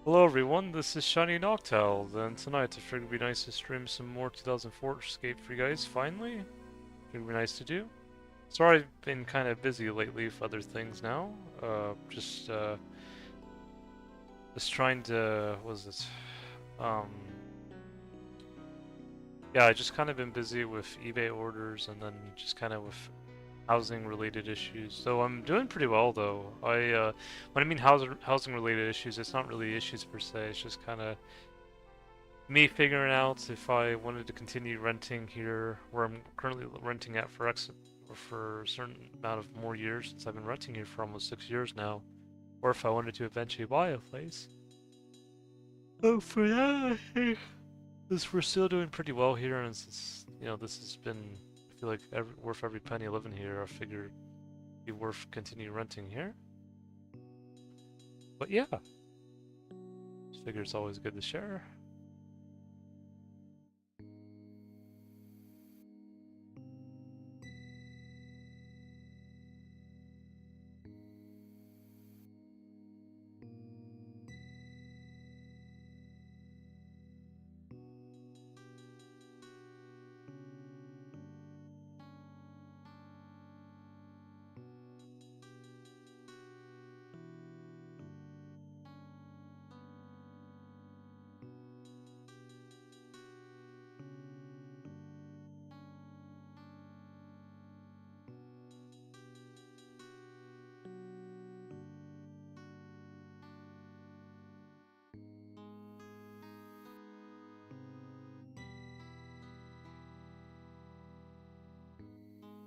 Hello everyone, this is Shiny Noctowl, and tonight I figured it'd be nice to stream some more 2004Scape for you guys, finally. It'd be nice to do. Sorry I've been kind of busy lately with other things now. Just trying to, what was it? Um, yeah, I just kind of been busy with eBay orders and then just kind of with housing related issues. So I'm doing pretty well though. When I mean housing related issues, it's not really issues per se, it's just kind of me figuring out if I wanted to continue renting here, where I'm currently renting at for a certain amount of more years, since I've been renting here for almost 6 years now, or if I wanted to eventually buy a place. Oh, for that, I think this we're still doing pretty well here, and since this has been, I feel like worth every penny living here, I figured it'd be worth continue renting here. But yeah, just figure it's always good to share.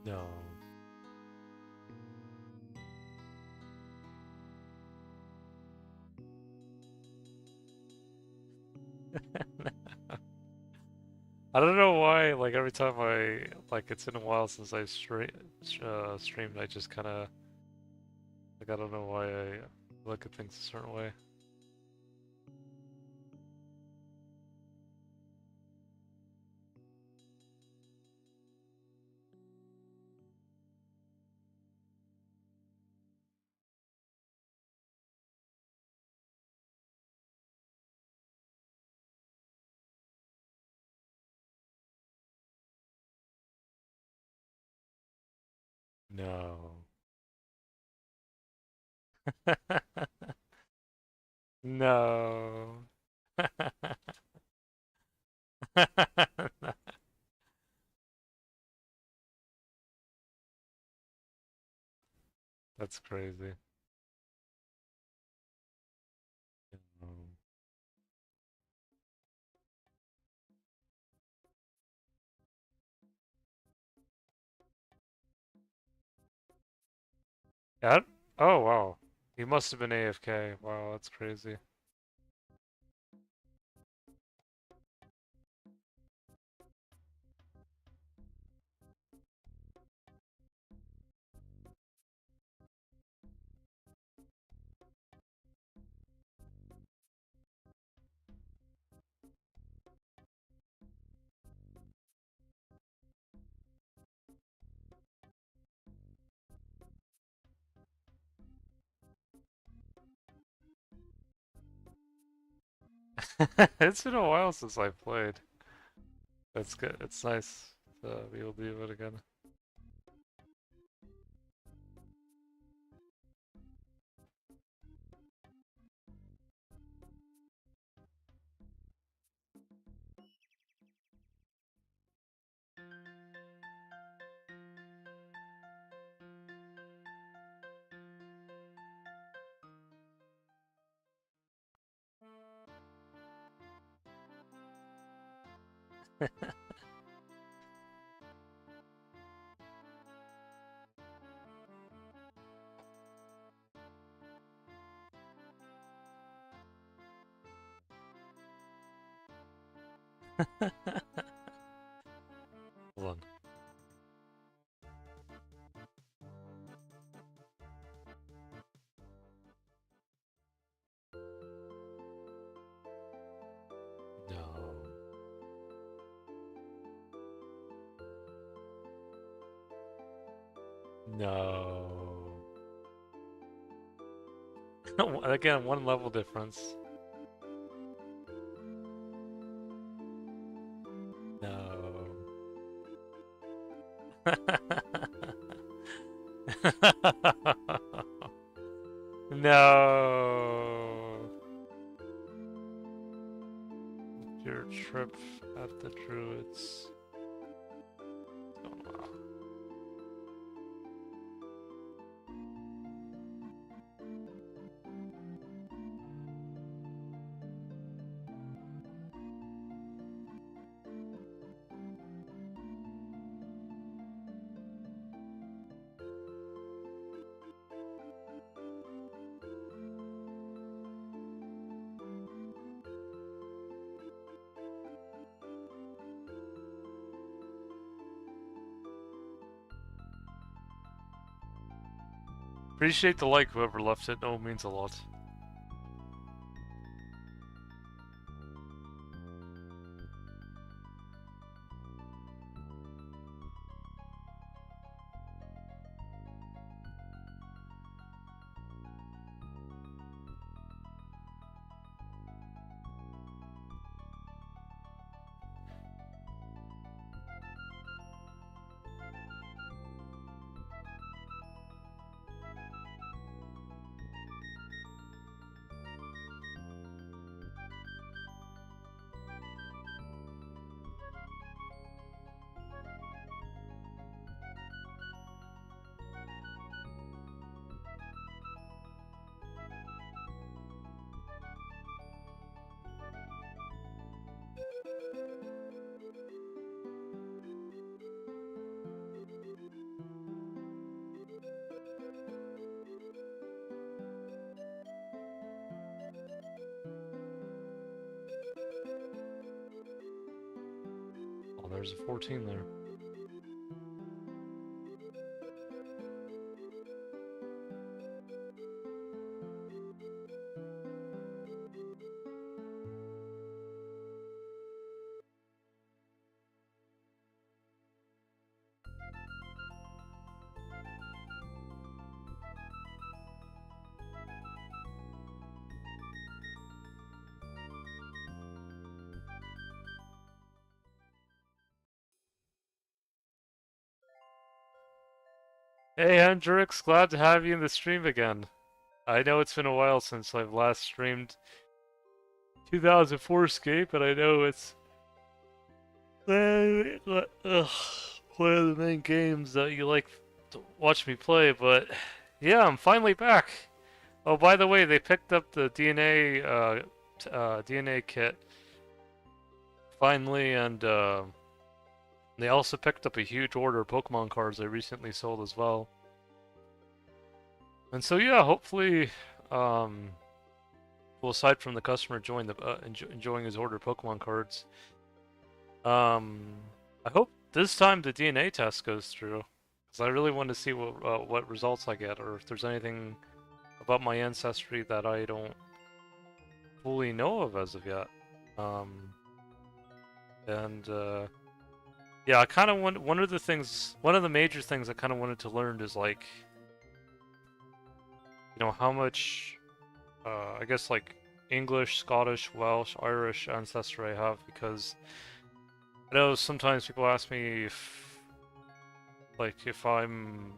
No. I don't know why, like every time it's in a while since I streamed, I just kind of, like I don't know why I look at things a certain way. No. No. That's crazy. No. Yeah? Oh, wow. He must have been AFK. Wow, that's crazy. It's been a while since I played. That's good. It's nice to be able to do it again. Hold on. No. No. Again, one level difference. No. Your trip at the Druids. Oh, appreciate the like, whoever left it. No, it means a lot. Oh, there's a 14 there. Hey Hendrix, glad to have you in the stream again. I know it's been a while since I've last streamed 2004Scape, and I know it's one of the main games that you like to watch me play, but yeah, I'm finally back. Oh, by the way, they picked up the DNA kit finally, and they also picked up a huge order of Pokemon cards I recently sold as well. And so yeah, hopefully, well, aside from the customer enjoying his order of Pokemon cards, I hope this time the DNA test goes through, because I really want to see what results I get, or if there's anything about my ancestry that I don't fully know of as of yet. And yeah, I kind of want one of the major things I kind of wanted to learn is like, how much, I guess like English, Scottish, Welsh, Irish ancestry I have, because I know sometimes people ask me if I'm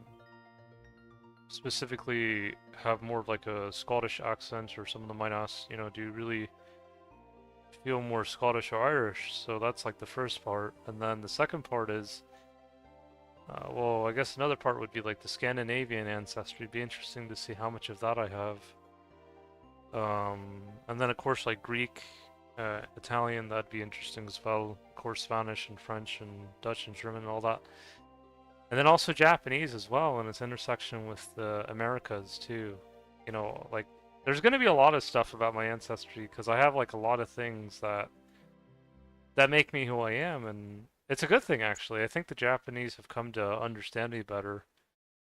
specifically have more of like a Scottish accent, or some of them might ask, do you really feel more Scottish or Irish? So that's like the first part, and then the second part is, well, I guess another part would be like the Scandinavian ancestry. It'd be interesting to see how much of that I have. And then of course like Greek, Italian, that'd be interesting as well. Of course Spanish and French and Dutch and German and all that. And then also Japanese as well, and its intersection with the Americas too. Like there's gonna be a lot of stuff about my ancestry, because I have like a lot of things that make me who I am, and it's a good thing actually. I think the Japanese have come to understand me better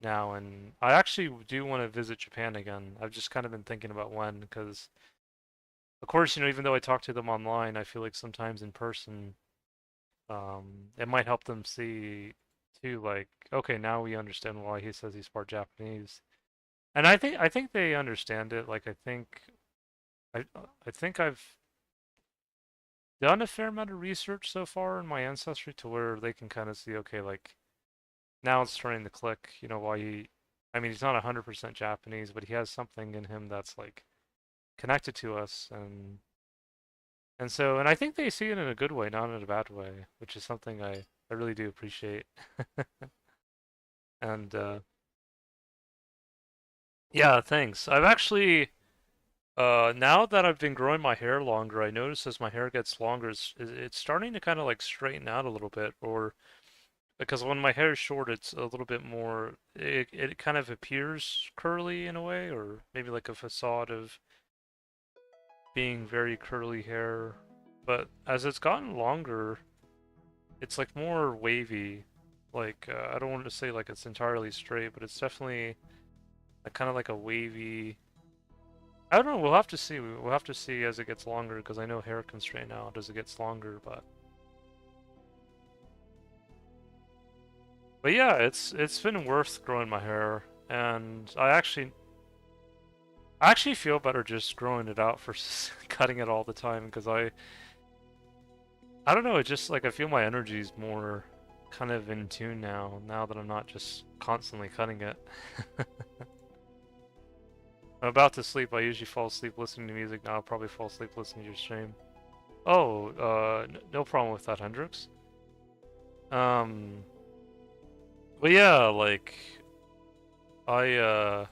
now, and I actually do want to visit Japan again. I've just kind of been thinking about when, because of course, even though I talk to them online, I feel like sometimes in person, it might help them see too, like, okay, now we understand why he says he's part Japanese. And I think they understand it. Like I think I've done a fair amount of research so far in my ancestry to where they can kind of see, okay, like now it's starting to click, you know, why he, I mean, he's not 100% Japanese, but he has something in him that's like connected to us, and so, and I think they see it in a good way, not in a bad way, which is something I really do appreciate. And yeah, thanks. I've actually now that I've been growing my hair longer, I notice as my hair gets longer, it's starting to kind of like straighten out a little bit, or because when my hair is short, it's a little bit more, it kind of appears curly in a way, or maybe like a facade of being very curly hair. But as it's gotten longer, it's like more wavy. Like I don't want to say like it's entirely straight, but it's definitely like kind of like a wavy. I don't know. We'll have to see. We'll have to see as it gets longer because I know hair can straighten out as it gets longer. But yeah, it's been worth growing my hair, and I actually feel better just growing it out for cutting it all the time because I don't know. It just like I feel my energy's more kind of in tune now that I'm not just constantly cutting it. I'm about to sleep. I usually fall asleep listening to music. Now I'll probably fall asleep listening to your stream. Oh, no problem with that, Hendrix. Um, but yeah, like I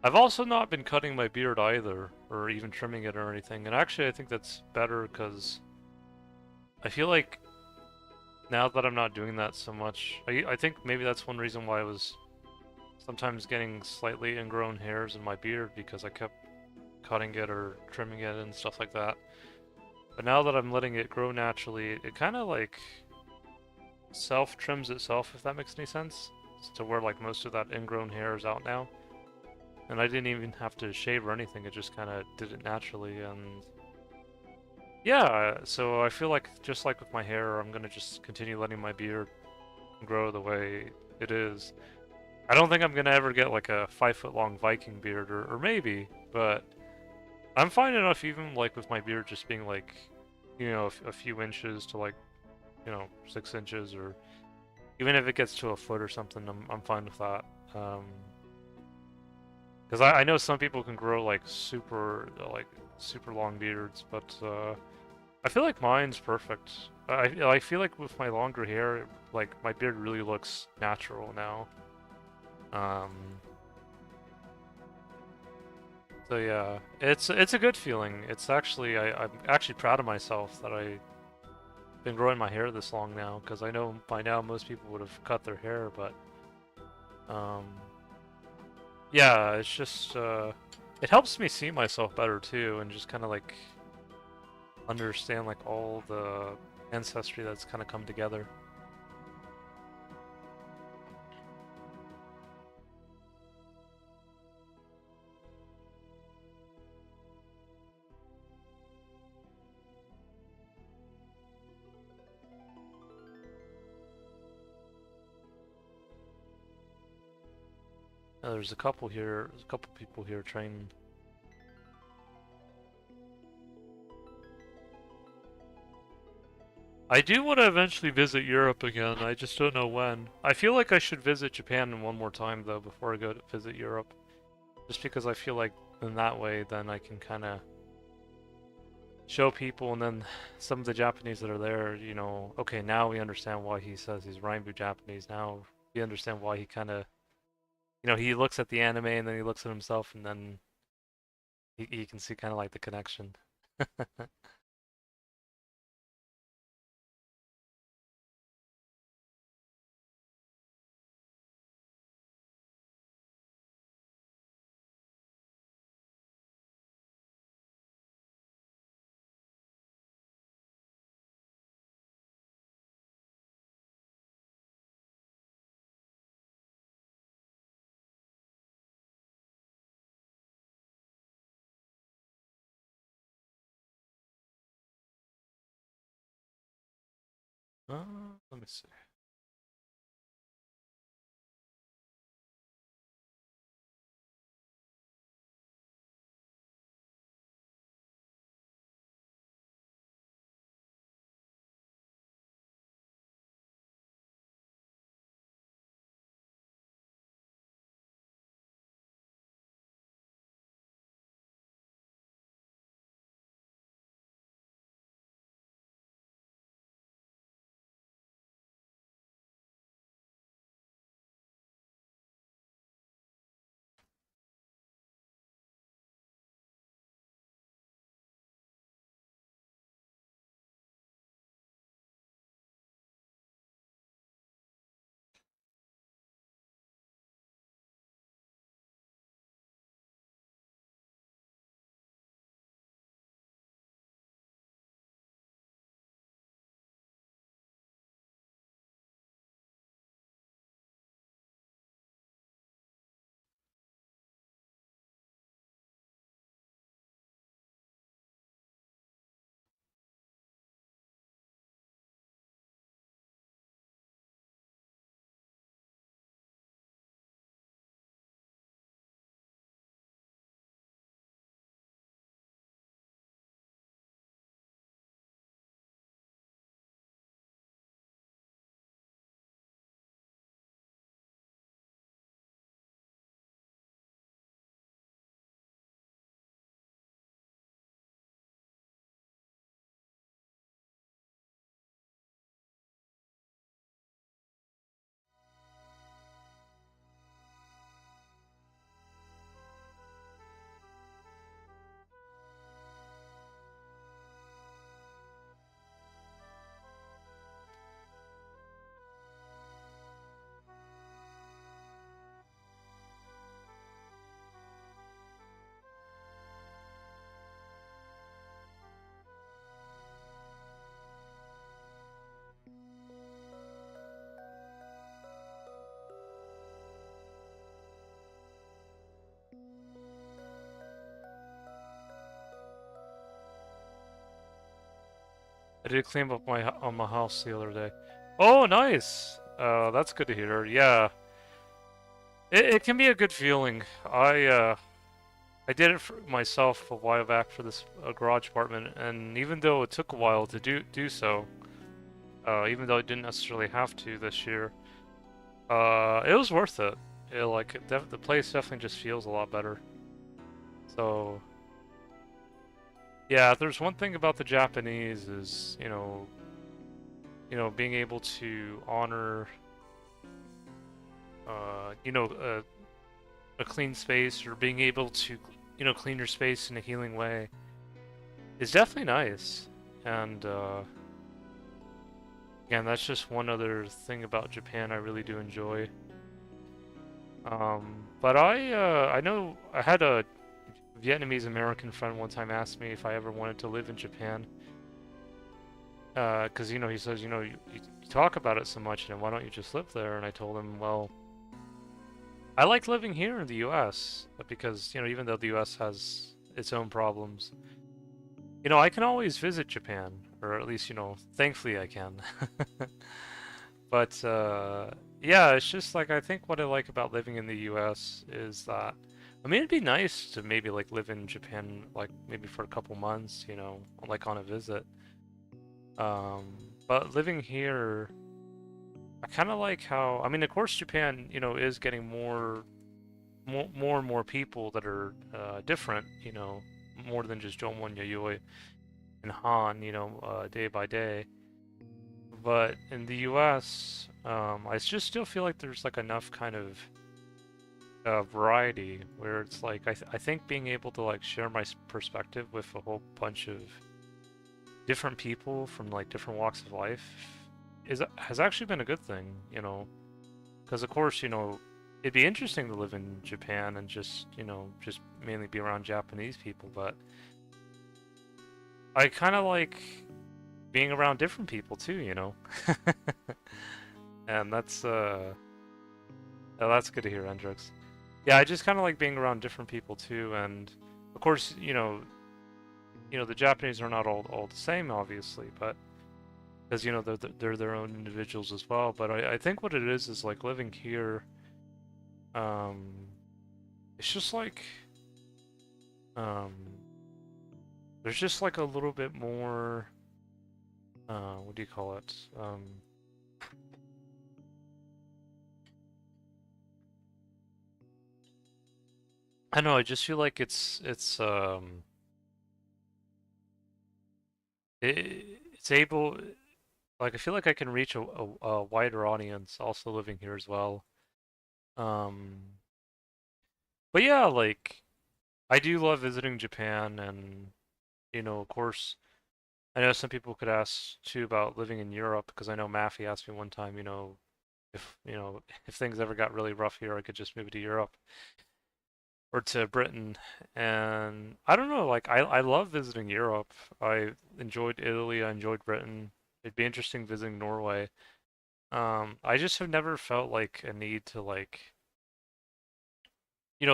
I've also not been cutting my beard either, or even trimming it or anything. And actually, I think that's better because I feel like now that I'm not doing that so much, I think maybe that's one reason why I was sometimes getting slightly ingrown hairs in my beard because I kept cutting it or trimming it and stuff like that. But now that I'm letting it grow naturally, it kind of like self-trims itself, if that makes any sense. To where like most of that ingrown hair is out now. And I didn't even have to shave or anything, it just kind of did it naturally, and yeah, so I feel like just like with my hair, I'm gonna just continue letting my beard grow the way it is. I don't think I'm gonna ever get like a 5 foot long Viking beard, or maybe, but I'm fine enough even like with my beard just being like, you know, a few inches to like, you know, 6 inches, or even if it gets to a foot or something, I'm fine with that. Because I know some people can grow like super long beards, but I feel like mine's perfect. I feel like with my longer hair, like my beard really looks natural now. Um, so yeah, it's a good feeling. It's actually I'm actually proud of myself that I've been growing my hair this long now, because I know by now most people would have cut their hair, but um, yeah, it's just it helps me see myself better too, and just kind of like understand like all the ancestry that's kind of come together. There's a couple here, there's a couple people here training. I do want to eventually visit Europe again, I just don't know when. I feel like I should visit Japan one more time though before I go to visit Europe. Just because I feel like in that way then I can kind of show people, and then some of the Japanese that are there, you know, okay, now we understand why he says he's Rainbow Japanese. Now we understand why he kind of, you know, he looks at the anime and then he looks at himself and then he can see kind of like the connection. Let me see. did clean up on my house the other day. Oh, nice. That's good to hear. Yeah, it can be a good feeling. I did it for myself a while back for this garage apartment, and even though it took a while to do so, even though I didn't necessarily have to this year, it was worth it. The place definitely just feels a lot better. So yeah, if there's one thing about the Japanese is, being able to honor, uh, you know, a, a clean space, or being able to, clean your space in a healing way is definitely nice. And again, that's just one other thing about Japan I really do enjoy. But I know I had a Vietnamese American friend one time asked me if I ever wanted to live in Japan. Because, he says, you talk about it so much, and why don't you just live there? And I told him, well, I like living here in the US, because, even though the US has its own problems, I can always visit Japan, or at least, thankfully I can. But, yeah, it's just like, I think what I like about living in the US is that, I mean, it'd be nice to maybe, like, live in Japan, like, maybe for a couple months, like on a visit. But living here, I kind of like how, I mean, of course, Japan, is getting more and more people that are different, more than just Jomon, Yayoi, and Han, day by day. But in the U.S., I just still feel like there's like enough kind of variety where it's like I think being able to like share my perspective with a whole bunch of different people from like different walks of life has actually been a good thing, because of course, it'd be interesting to live in Japan and just, just mainly be around Japanese people, but I kind of like being around different people too, and that's good to hear, Hendrix. Yeah, I just kind of like being around different people too, and of course, the Japanese are not all the same, obviously, but because they're their own individuals as well. But I think what it is like living here. It's just like um, there's just like a little bit more. What do you call it? I don't know. I just feel like it's able. Like I feel like I can reach a wider audience also living here as well. Um, but yeah, like I do love visiting Japan, and of course, I know some people could ask too about living in Europe, because I know Maffey asked me one time, if if things ever got really rough here, I could just move to Europe or to Britain. And I don't know, like I love visiting Europe. I enjoyed Italy, I enjoyed Britain. It'd be interesting visiting Norway. I just have never felt like a need to like,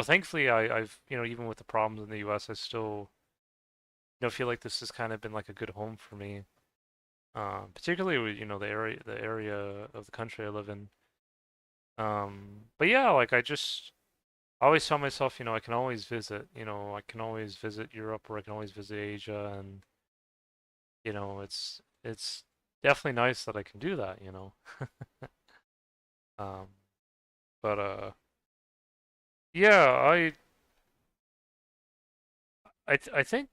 thankfully I've, even with the problems in the US, I still, feel like this has kind of been like a good home for me. Particularly with, the area of the country I live in. But yeah, like I always tell myself, I can always visit, I can always visit Europe, or I can always visit Asia, and it's definitely nice that I can do that. Um, but yeah, I think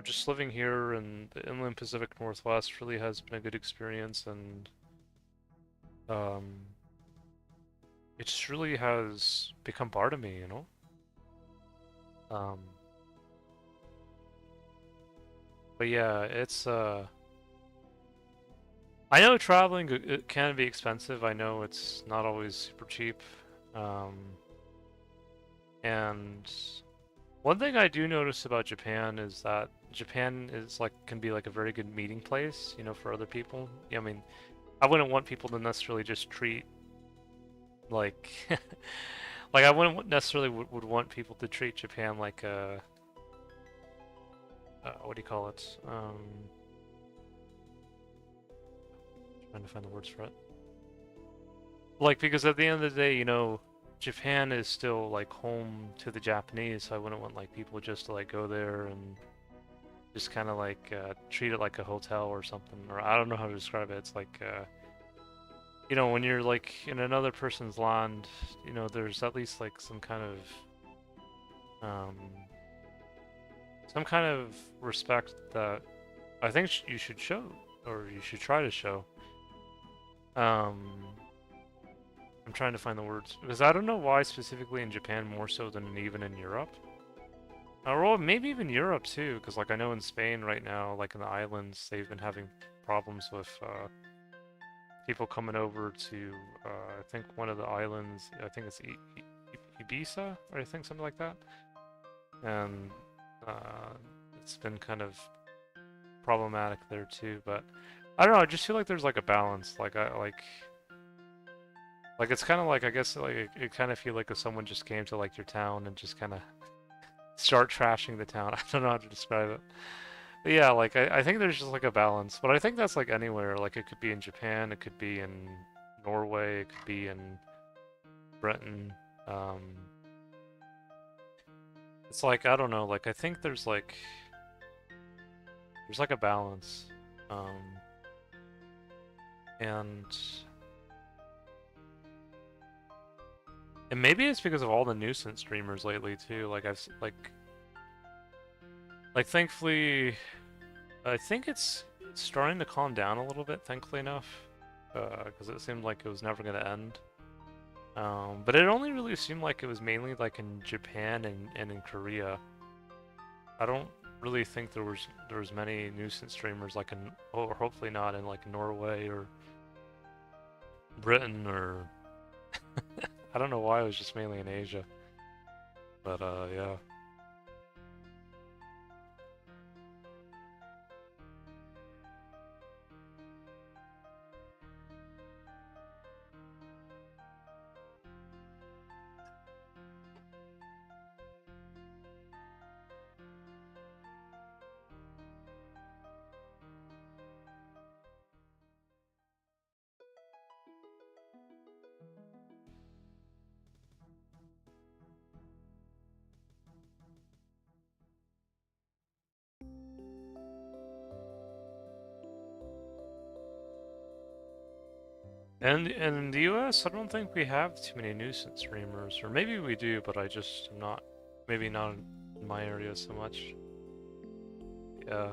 just living here in the inland Pacific Northwest really has been a good experience, and um, it just really has become part of me. Um, but yeah, I know traveling it can be expensive. I know it's not always super cheap. Um, and one thing I do notice about Japan is that Japan is like can be like a very good meeting place, for other people. Yeah, I mean, I wouldn't want people to necessarily just treat like like I wouldn't necessarily would want people to treat Japan like a what do you call it? Trying to find the words for it. Like, because at the end of the day, you know, Japan is still like home to the Japanese, so I wouldn't want like people just to like go there and just kind of like treat it like a hotel or something, or I don't know how to describe it. It's like, you know, when you're like in another person's land, you know, there's at least like um, some kind of respect that I think you should show, or you should try to show. Um, I'm trying to find the words because I don't know why specifically in Japan more so than even in Europe. Or well, maybe even Europe too, because like I know in Spain right now, like in the islands, they've been having problems with people coming over to I think one of the islands. I think it's Ibiza, or I think something like that, and uh, it's been kind of problematic there too. But I don't know. I just feel like there's like a balance. Like it's kind of like I guess like it kind of feel like if someone just came to like your town and just kind of start trashing the town. I don't know how to describe it. But yeah, like I think there's just like a balance. But I think that's like anywhere. Like it could be in Japan, it could be in Norway, it could be in Britain. Um, it's like I don't know. Like I think there's like a balance. Um, and and maybe it's because of all the nuisance streamers lately too. Like like thankfully I think it's starting to calm down a little bit, thankfully enough, because it seemed like it was never going to end. But it only really seemed like it was mainly like in Japan and in Korea. I don't really think there was many nuisance streamers like in, or hopefully not in like Norway or Britain or I don't know why it was just mainly in Asia. But yeah. And in the US, I don't think we have too many nuisance streamers, or maybe we do, but I just am not, maybe not in my area so much. Yeah.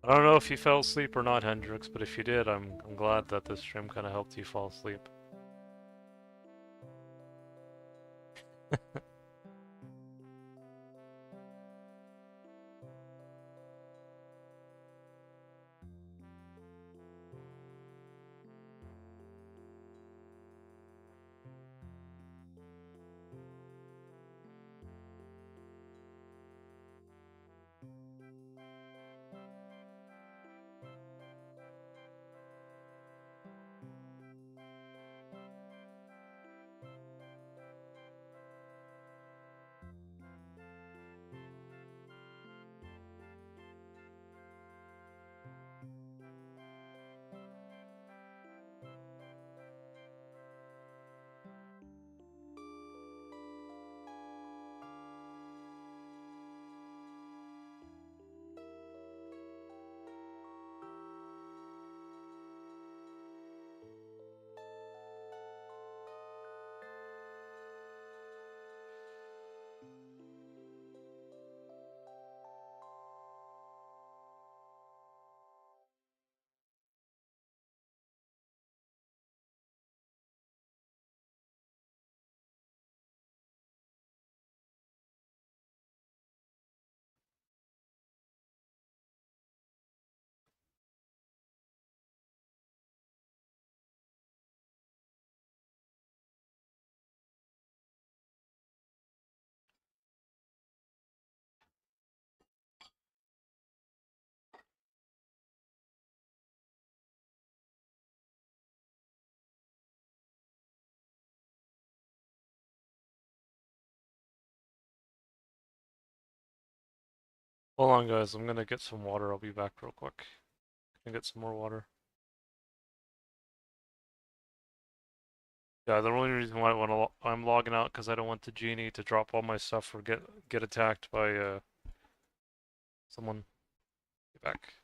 I don't know if you fell asleep or not, Hendrix, but if you did, I'm glad that this stream kind of helped you fall asleep. Hold on, guys. I'm gonna get some water. I'll be back real quick. Can I get some more water? Yeah, the only reason why I'm logging out because I don't want the genie to drop all my stuff or get attacked by someone. Be back.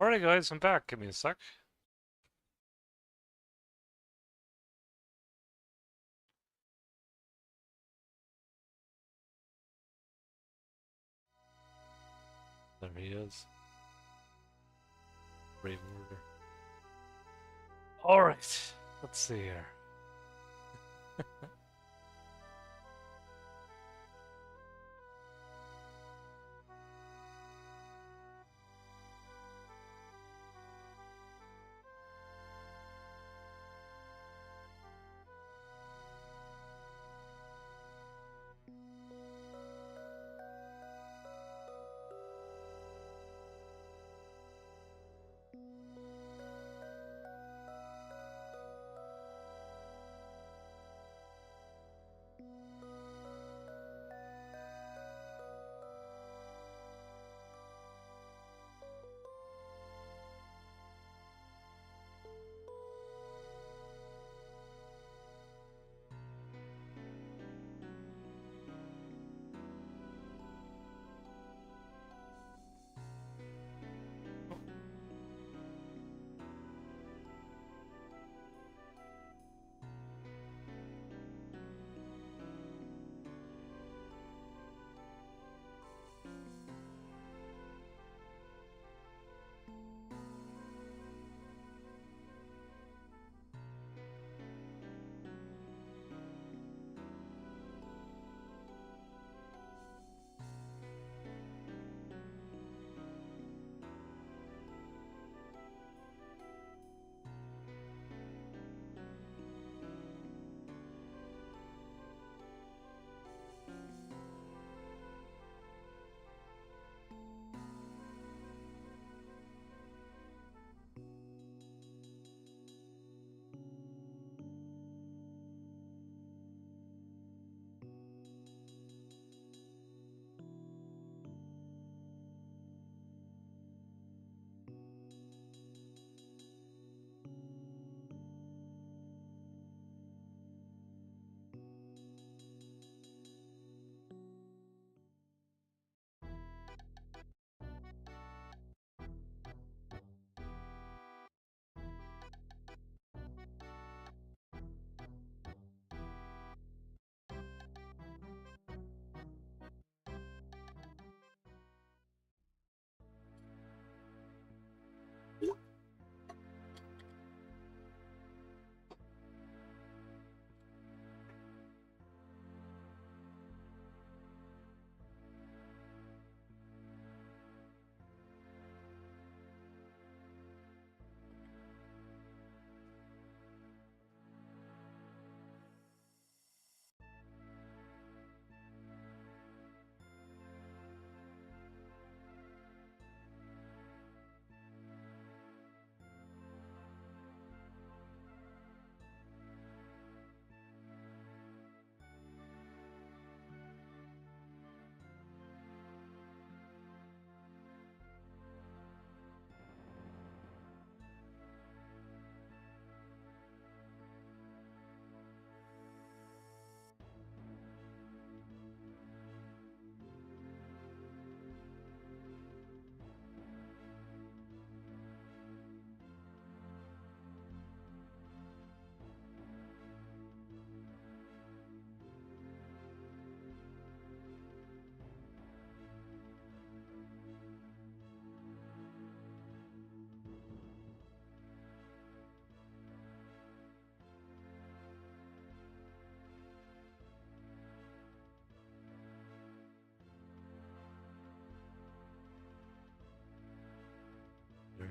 Alright, guys, I'm back. Give me a sec. There he is. Brave order. Alright, let's see here.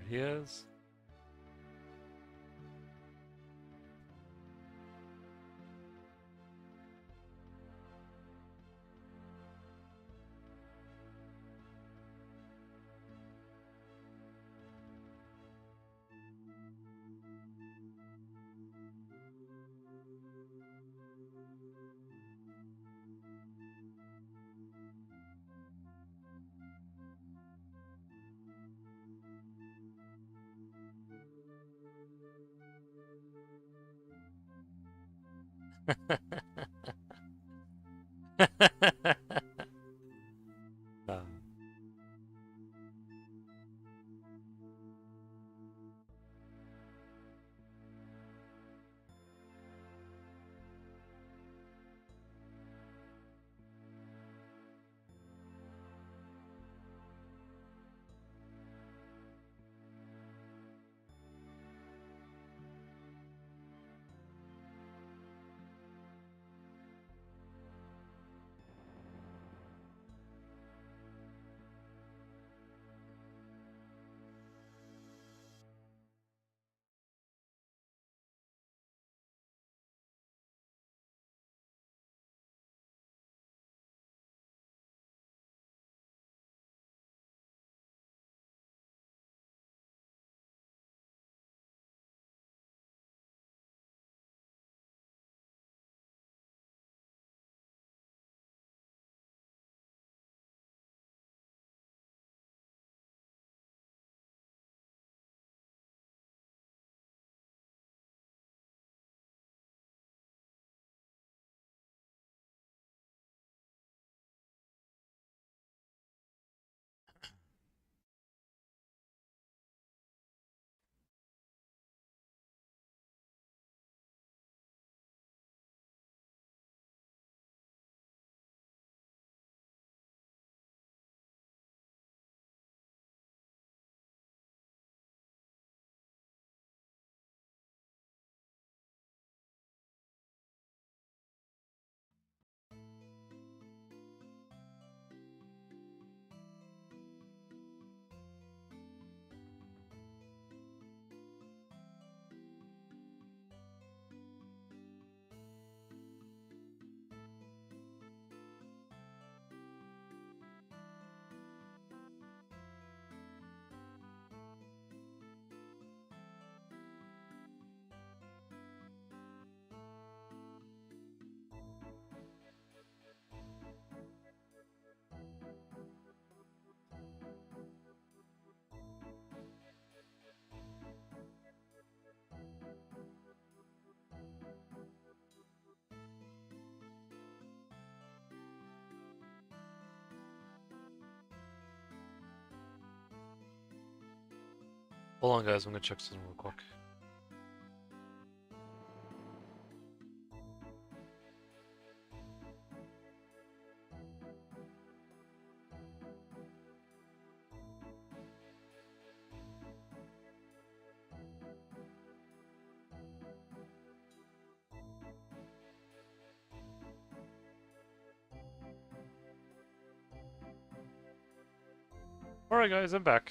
he is. Um, Hold on, guys. I'm gonna check something real quick. Alright, guys, I'm back.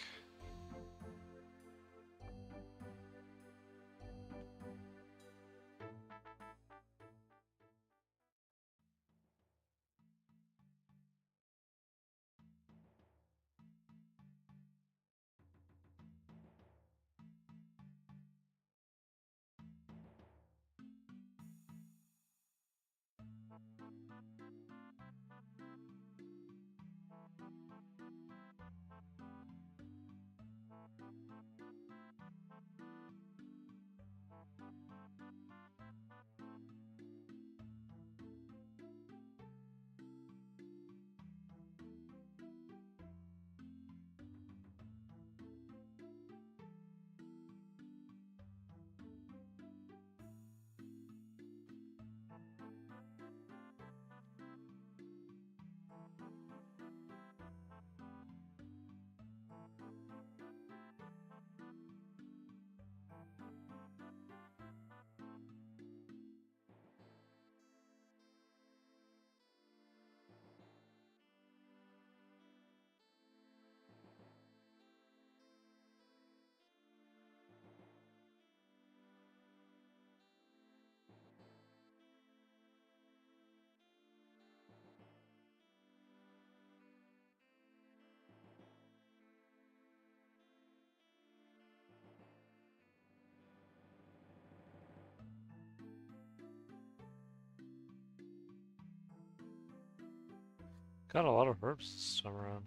Got a lot of herbs this time around.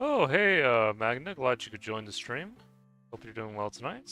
Oh, hey, Magna, glad you could join the stream. Hope you're doing well tonight.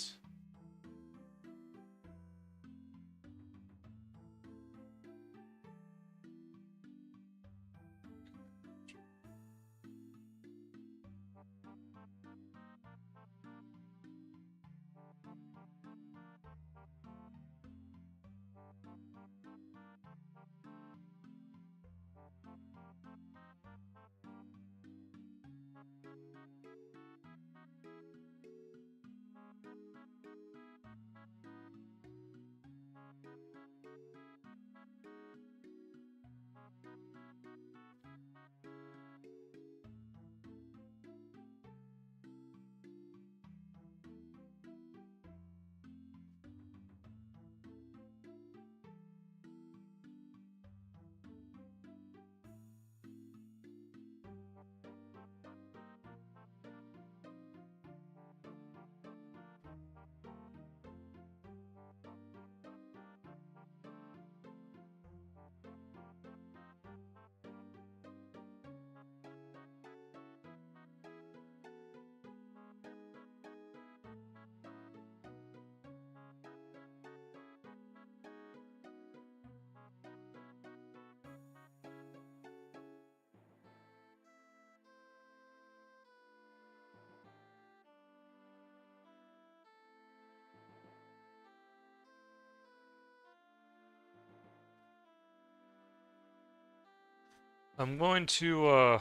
I'm going to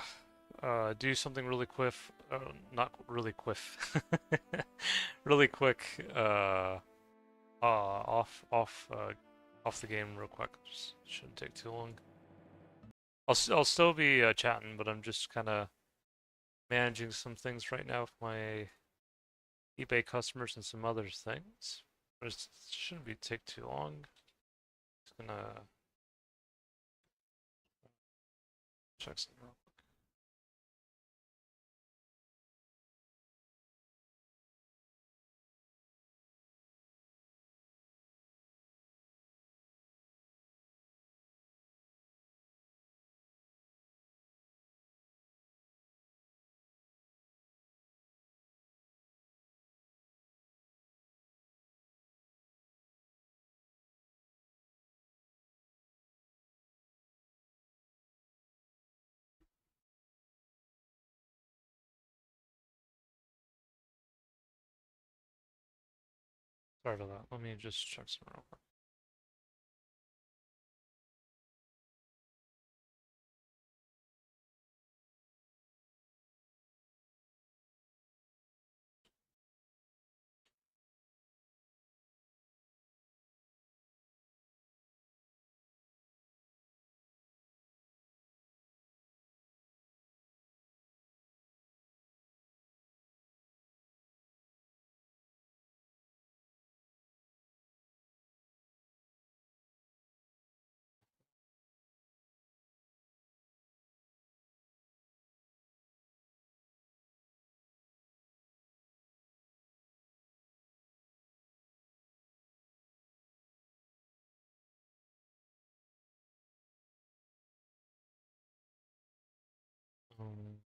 do something really quick. Not really quick. Really quick. Off the game real quick. Just shouldn't take too long. I'll still be chatting, but I'm just kind of managing some things right now with my eBay customers and some other things. But it shouldn't be take too long. Just gonna check something out. Sorry about that. Let me just check something real quick. Um,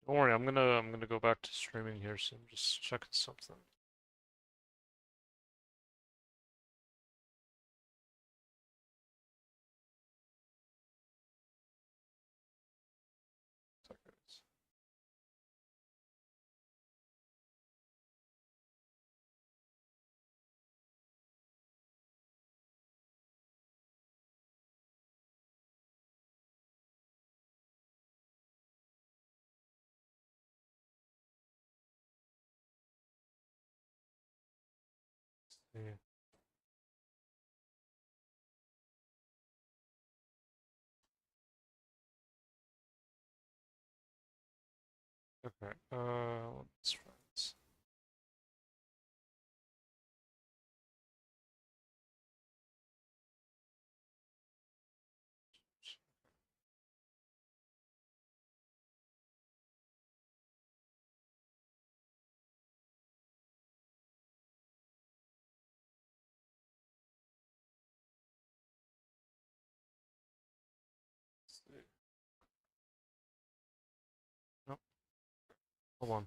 don't worry, I'm gonna go back to streaming here soon. Just checking something. Seconds. Yeah. Okay, let's try this. Let's see. Nope, hold on.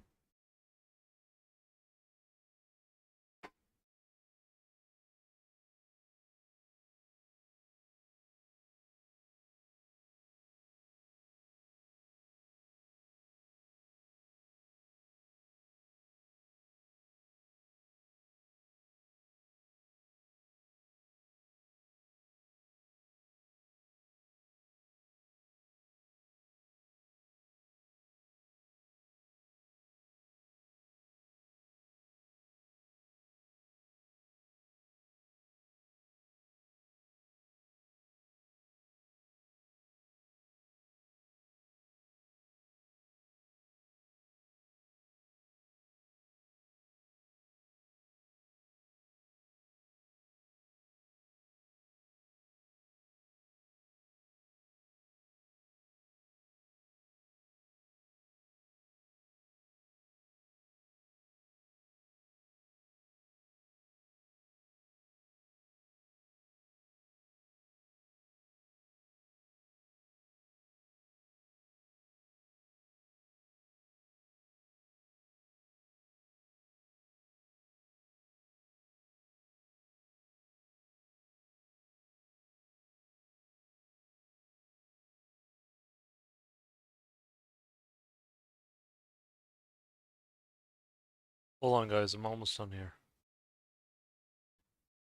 Hold on, guys. I'm almost done here.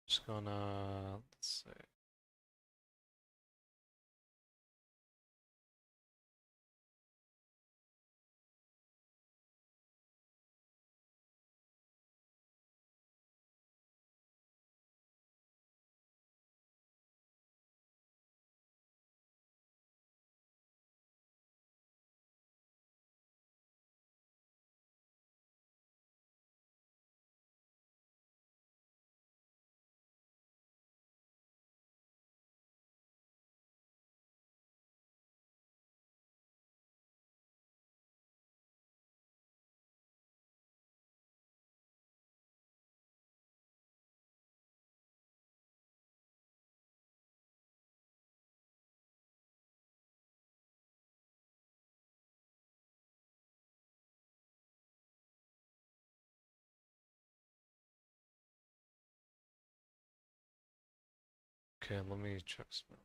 Just gonna, let's see. Okay, let me check some.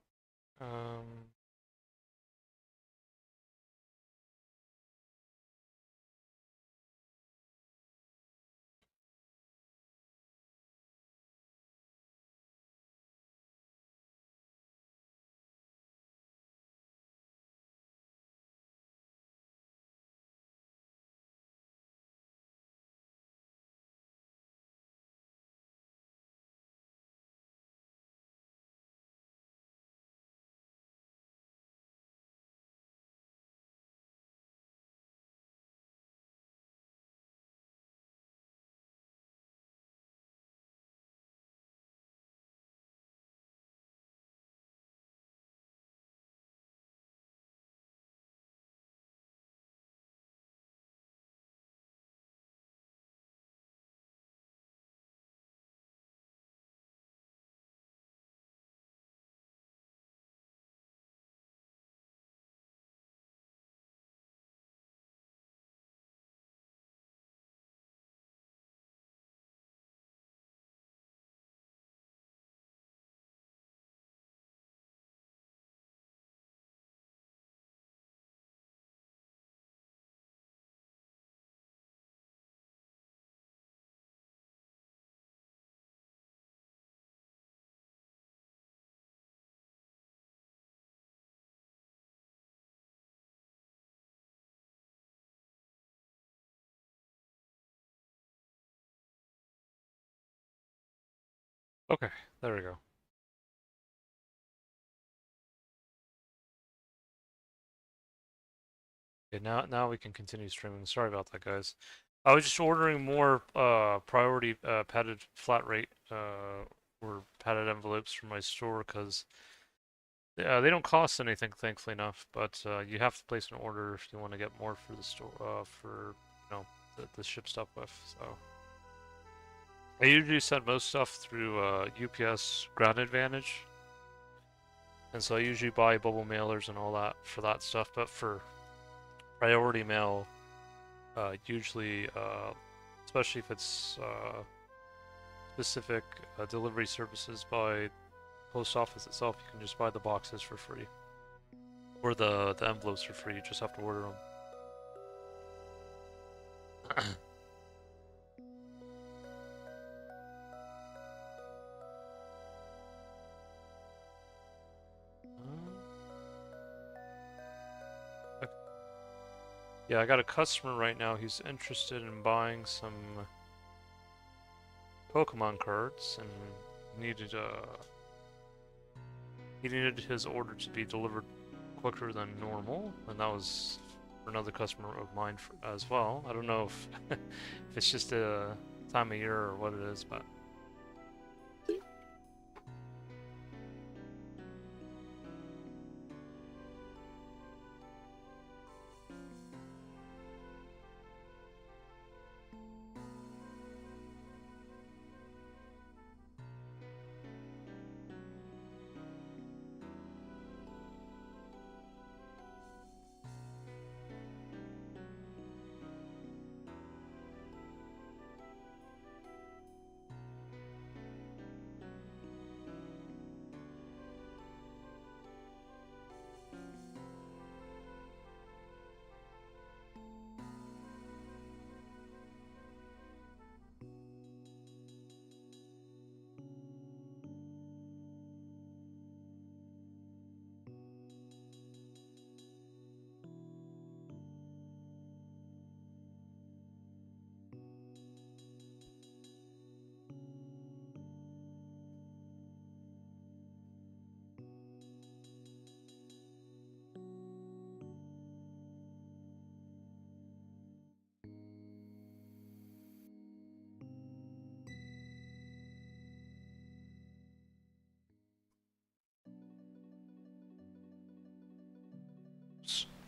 Okay, there we go. Okay, now we can continue streaming. Sorry about that, guys. I was just ordering more priority padded flat rate or padded envelopes from my store because they don't cost anything, thankfully enough. But you have to place an order if you want to get more for the store for the ship stuff with. So I usually send most stuff through UPS Ground Advantage, and so I usually buy bubble mailers and all that for that stuff. But for priority mail, usually, especially if it's specific delivery services by post office itself, you can just buy the boxes for free, or the envelopes for free. You just have to order them. Yeah, I got a customer right now who's interested in buying some Pokemon cards and needed he needed his order to be delivered quicker than normal, and that was for another customer of mine as well. I don't know if if it's just a time of year or what it is, but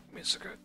give me a second.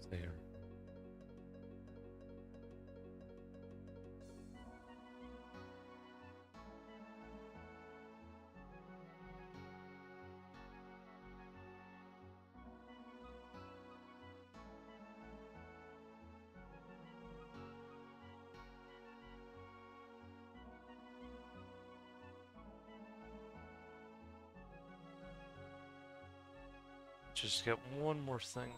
Stay here. Just get one more thing.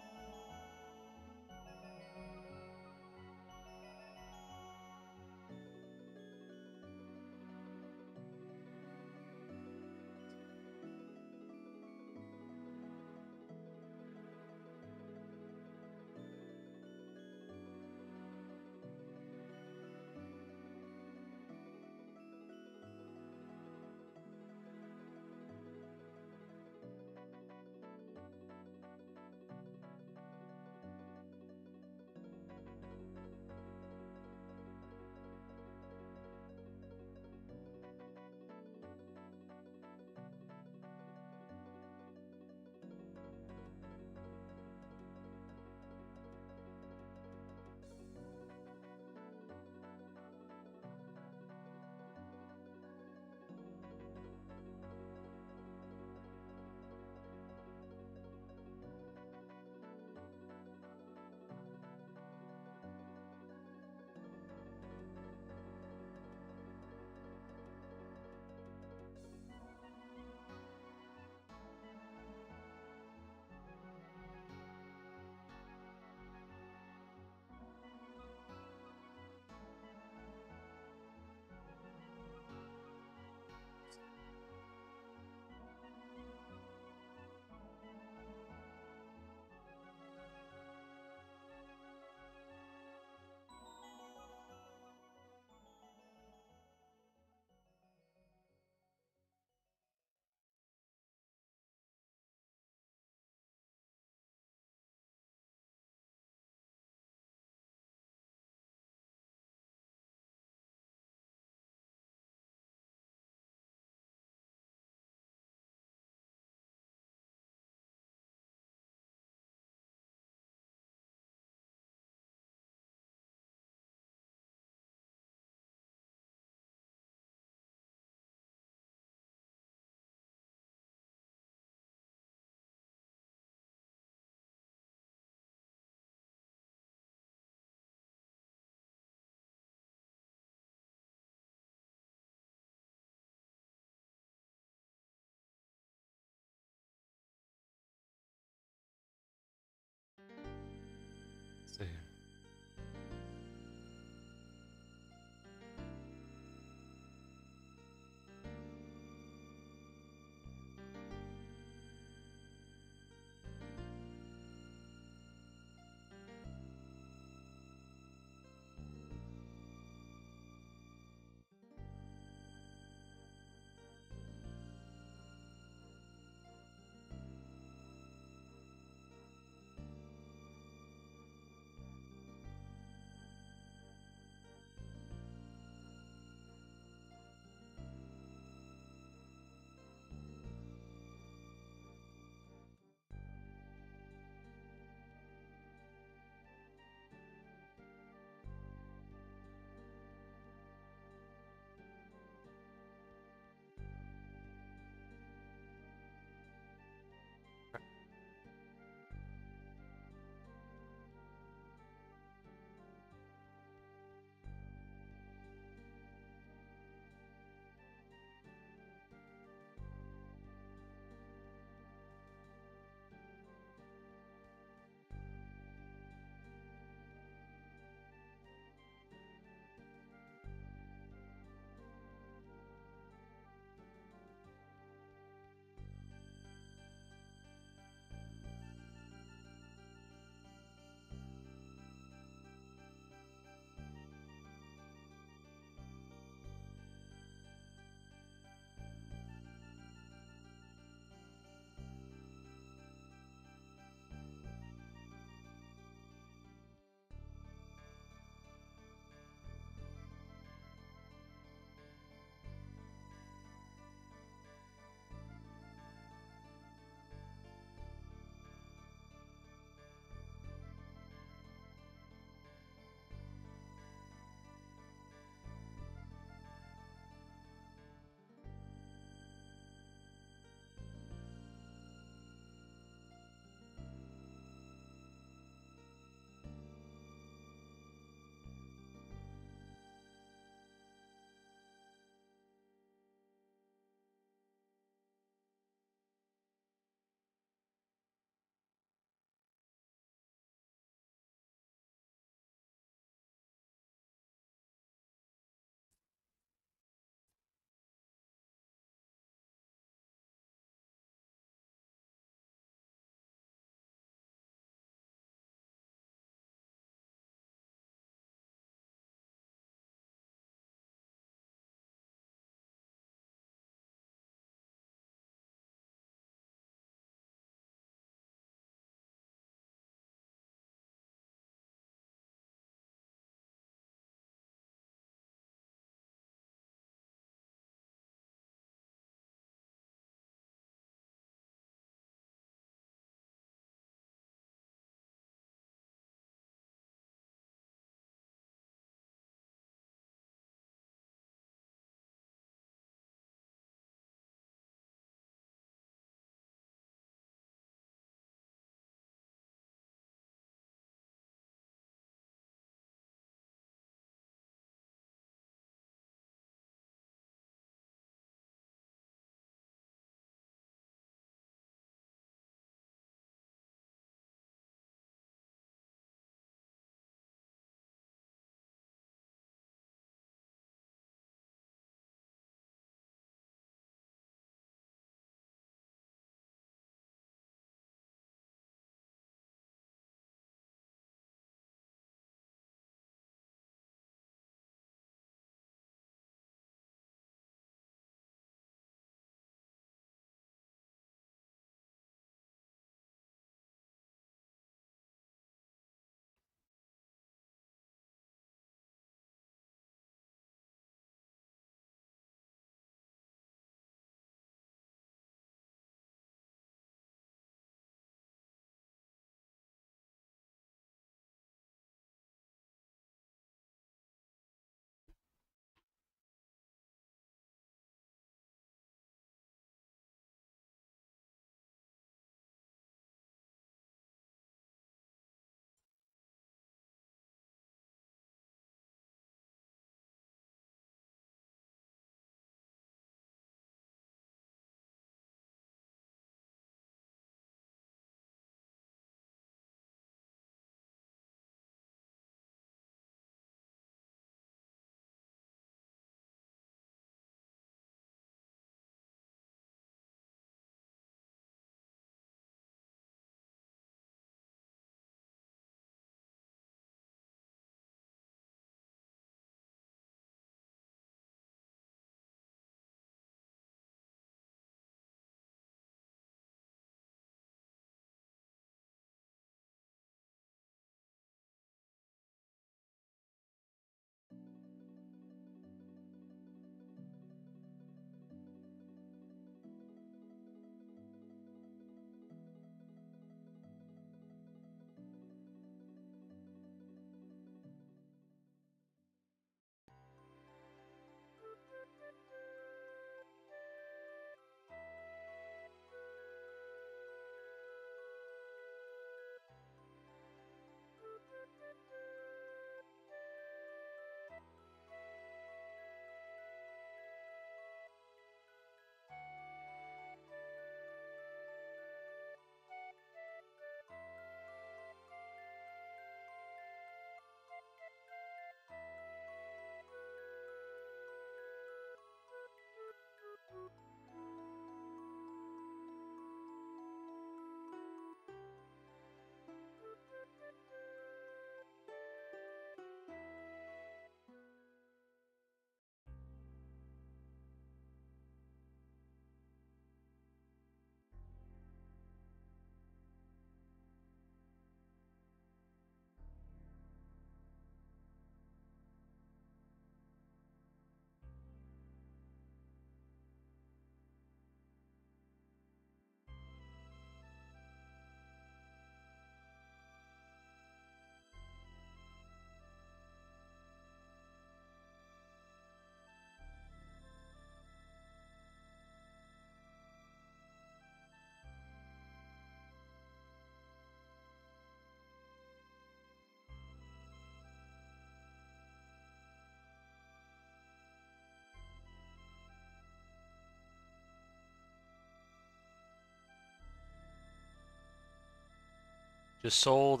just sold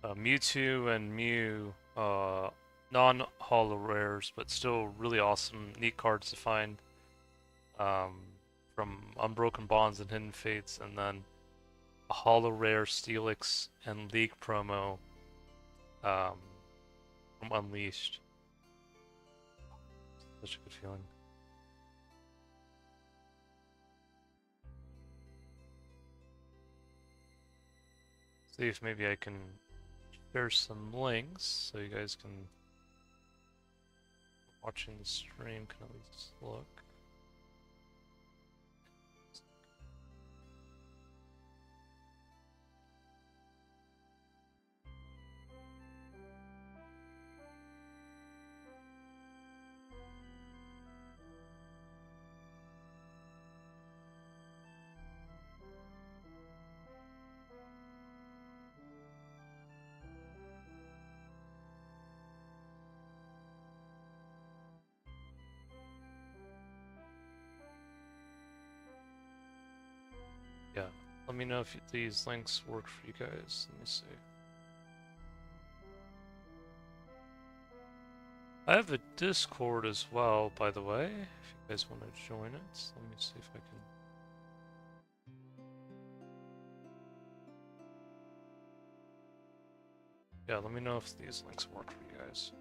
Mewtwo and Mew, non-holo rares, but still really awesome, neat cards to find, um, from Unbroken Bonds and Hidden Fates, and then a holo rare Steelix and League promo, um, from Unleashed. Such a good feeling. See if maybe I can share some links so you guys can, watching the stream, can at least look. Yeah, let me know if these links work for you guys. Let me see. I have a Discord as well, by the way, if you guys want to join it. Let me see if I can. Yeah, let me know if these links work for you guys.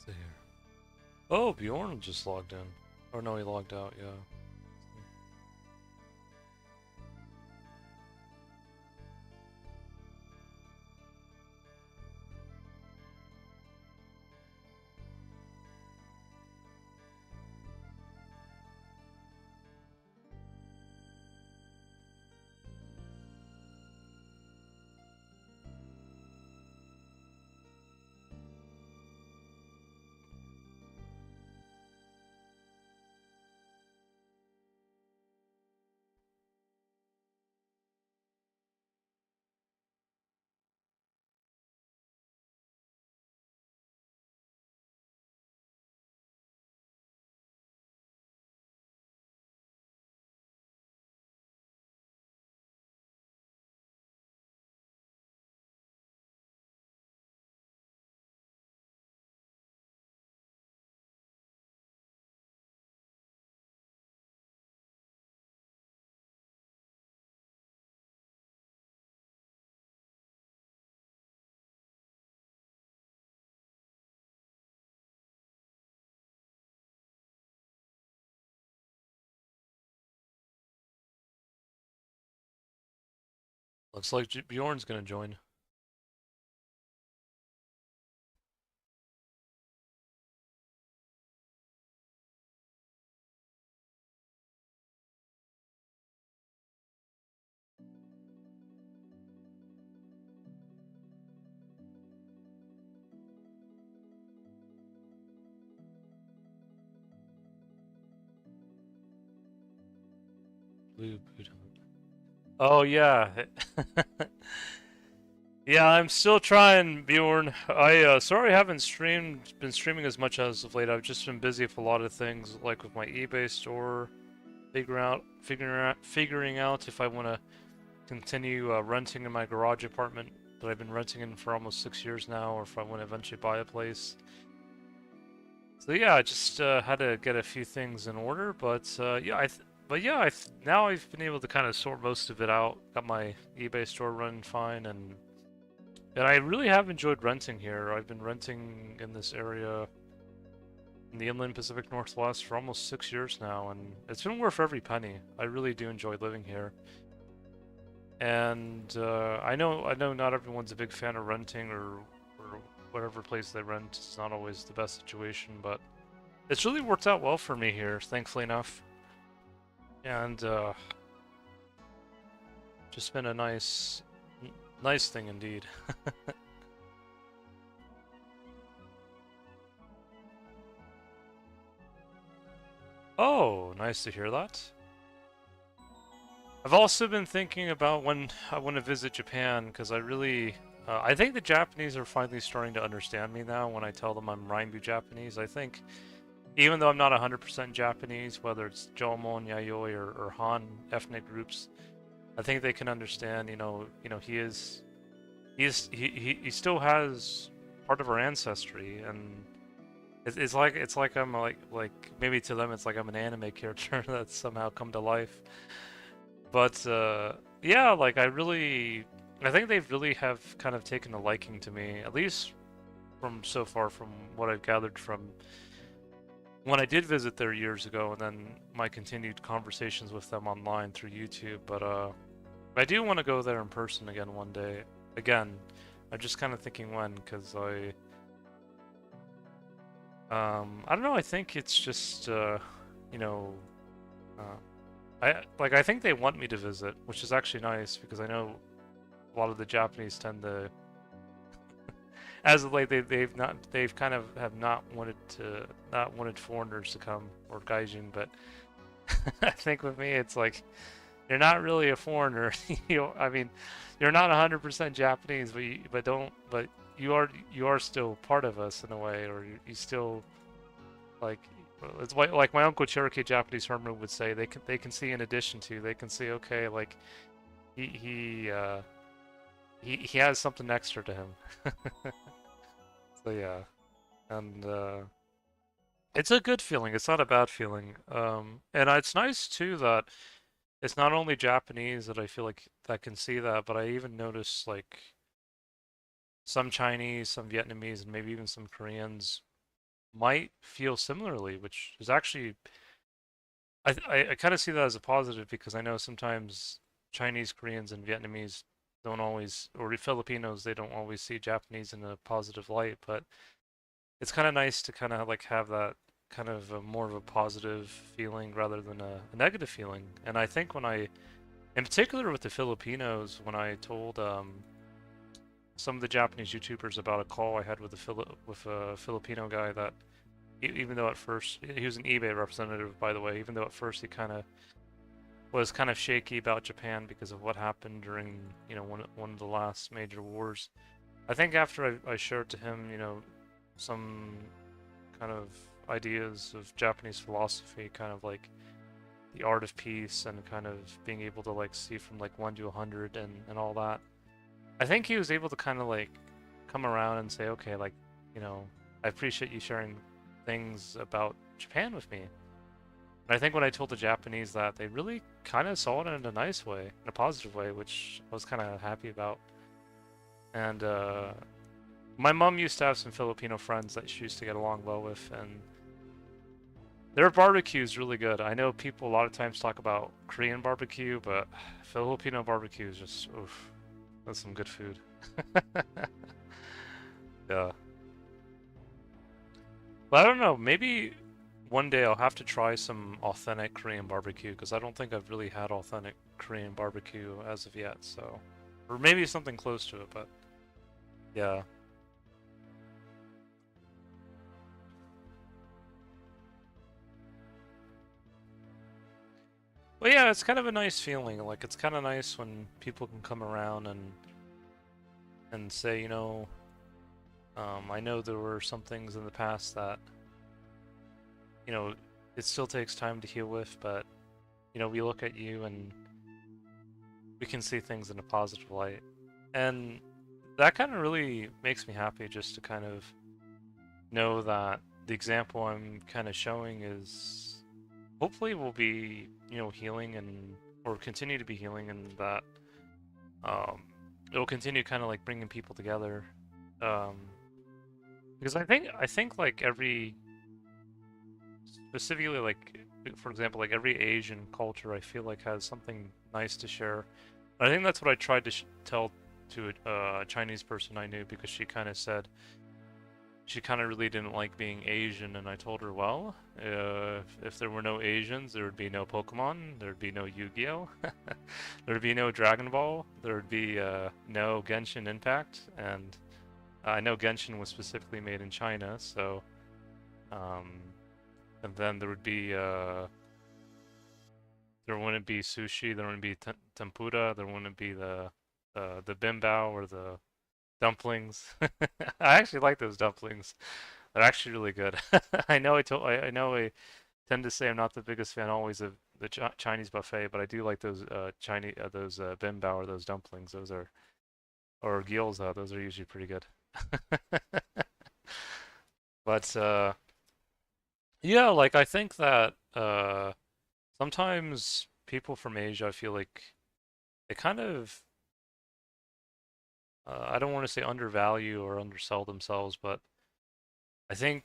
See here. Oh, Bjorn just logged in. Or no, he logged out, yeah. Looks like Bjorn's gonna join. Blue Buddha. Oh yeah. Yeah, I'm still trying, Bjorn. Sorry I haven't been streaming as much as of late. I've just been busy with a lot of things, like with my eBay store, figuring out if I want to continue renting in my garage apartment that I've been renting in for almost 6 years now, or if I want to eventually buy a place. So yeah, I just had to get a few things in order, but now I've been able to kind of sort most of it out. Got my eBay store running fine, and I really have enjoyed renting here. I've been renting in this area in the inland Pacific Northwest for almost 6 years now, and it's been worth every penny. I really do enjoy living here. And I know not everyone's a big fan of renting, or whatever place they rent is not always the best situation, but it's really worked out well for me here, thankfully enough. And just been a nice thing indeed. Oh, nice to hear that. I've also been thinking about when I want to visit Japan, because I think the Japanese are finally starting to understand me now when I tell them I'm Rainbow Japanese. I think, even though I'm not 100% Japanese, whether it's Jomon, Yayoi, or Han ethnic groups, I think they can understand. He still has part of our ancestry, and it's like I'm like maybe to them it's like I'm an anime character that's somehow come to life. But yeah, like I think they really have kind of taken a liking to me, at least from so far from what I've gathered from when I did visit there years ago, and then my continued conversations with them online through YouTube. But I do want to go there in person again one day. Again, I'm just kind of thinking when, because I don't know. I think it's just you know, uh, I think they want me to visit, which is actually nice because I know a lot of the Japanese tend to, as of late, they've kind of have not wanted foreigners to come, or gaijin, but I think with me it's like you're not really a foreigner. I mean, you're not 100% Japanese, but you are still part of us in a way, or you still like it's like my uncle Cherokee Japanese hermit would say, they can see in addition to, they can see, okay, like he he uh he has something extra to him. So yeah, and it's a good feeling. It's not a bad feeling. And it's nice too that it's not only Japanese that I feel like that can see that, but I even notice like some Chinese, some Vietnamese, and maybe even some Koreans. might feel similarly, which is actually I kind of see that as a positive because I know sometimes Chinese, Koreans, and Vietnamese don't always, or Filipinos, they don't always see Japanese in a positive light, but it's kind of nice to kind of like have that kind of more of a positive feeling rather than a negative feeling. And I think when in particular with the Filipinos, when I told some of the Japanese YouTubers about a call I had with a Filipino guy that even though at first he was an eBay representative, by the way, even though at first he kind of was kind of shaky about Japan because of what happened during one of the last major wars. I think after I shared to him some kind of ideas of Japanese philosophy, kind of like the art of peace and kind of being able to like see from like 1 to 100 and all that. I think he was able to kind of like come around and say, okay, like, I appreciate you sharing things about Japan with me. And I think when I told the Japanese that, they really kind of saw it in a nice way, in a positive way, which I was kind of happy about. And my mom used to have some Filipino friends that she used to get along well with, and their barbecue is really good. I know people a lot of times talk about Korean barbecue, but Filipino barbecue is just, oof, that's some good food. Yeah. But I don't know, maybe one day I'll have to try some authentic Korean barbecue, because I don't think I've really had authentic Korean barbecue as of yet, so. Or maybe something close to it, but yeah. But yeah, it's kind of a nice feeling. Like, it's kind of nice when people can come around and say, I know there were some things in the past that, it still takes time to heal with, but, we look at you and we can see things in a positive light. And that kind of really makes me happy just to kind of know that the example I'm kind of showing is hopefully will be, healing and or continue to be healing, and that um, it'll continue kind of like bringing people together. Um, because I think like every specifically like for example like every Asian culture I feel like has something nice to share. I think that's what I tried to tell to a Chinese person I knew, because she kind of said she kind of really didn't like being Asian, and I told her, well, if there were no Asians, there would be no Pokemon, there would be no Yu-Gi-Oh, there would be no Dragon Ball, there would be no Genshin Impact, and I know Genshin was specifically made in China, so um, and then there wouldn't be sushi, there wouldn't be tempura, there wouldn't be the bimbao or the dumplings. I actually like those dumplings. They're actually really good. I know I tend to say I'm not the biggest fan always of the Chinese buffet, but I do like those Chinese those bimbao or those dumplings. Those are or gyoza. Those are usually pretty good. But yeah, like I think that sometimes people from Asia, I feel like they kind of I don't want to say undervalue or undersell themselves, but I think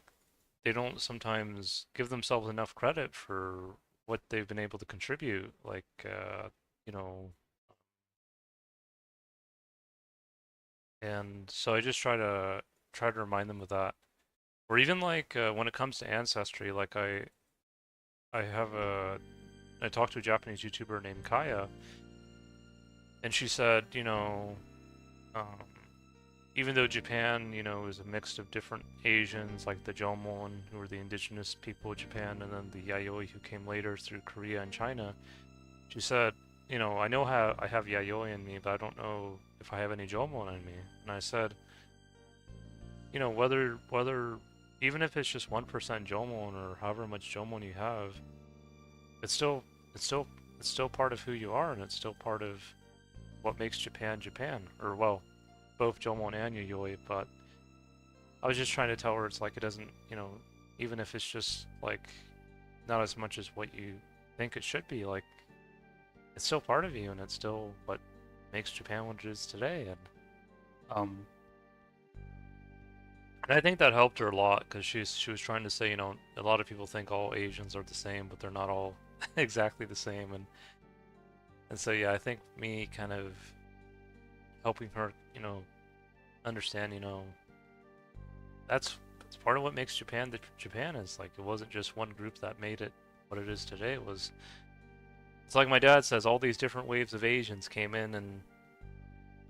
they don't sometimes give themselves enough credit for what they've been able to contribute. Like, you know, and so I just try to remind them of that. Or even like when it comes to ancestry, like I have a I talked to a Japanese YouTuber named Kaya, and she said, um, even though Japan, is a mix of different Asians, like the Jomon, who were the indigenous people of Japan, and then the Yayoi who came later through Korea and China, she said, I know how I have Yayoi in me, but I don't know if I have any Jomon in me. And I said, whether even if it's just 1% Jomon or however much Jomon you have, it's still it's still it's still part of who you are, and it's still part of what makes Japan Japan. Or well, both Jomon and Yayoi, but I was just trying to tell her it's like it doesn't, even if it's just like not as much as what you think it should be, like it's still part of you, and it's still what makes Japan what it is today. And um, And I think that helped her a lot because she was trying to say, you know, a lot of people think all Asians are the same, but they're not all exactly the same. And so yeah, I think me kind of helping her, you know, understand, you know, that's part of what makes Japan the Japan is. Like it wasn't just one group that made it what it is today. It's like my dad says, all these different waves of Asians came in, and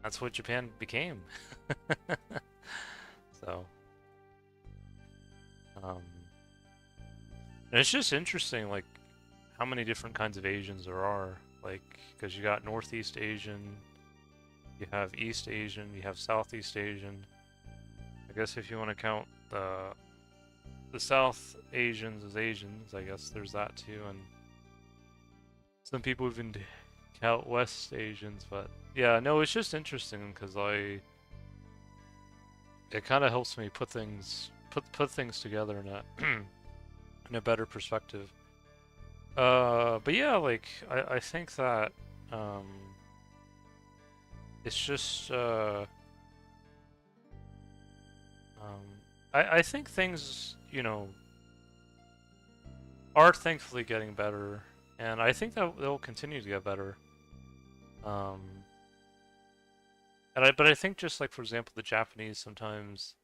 that's what Japan became. So, um, and it's just interesting, like how many different kinds of Asians there are. Like, because you got Northeast Asian, you have East Asian, you have Southeast Asian. I guess if you want to count the South Asians as Asians, I guess there's that too, and some people even count West Asians, but yeah, no, it's just interesting because it kind of helps me put things together in a in a better perspective. But yeah, like I think that um, it's just I think things, you know, are thankfully getting better, and I think that they'll continue to get better. Um, but I think just like for example, the Japanese sometimes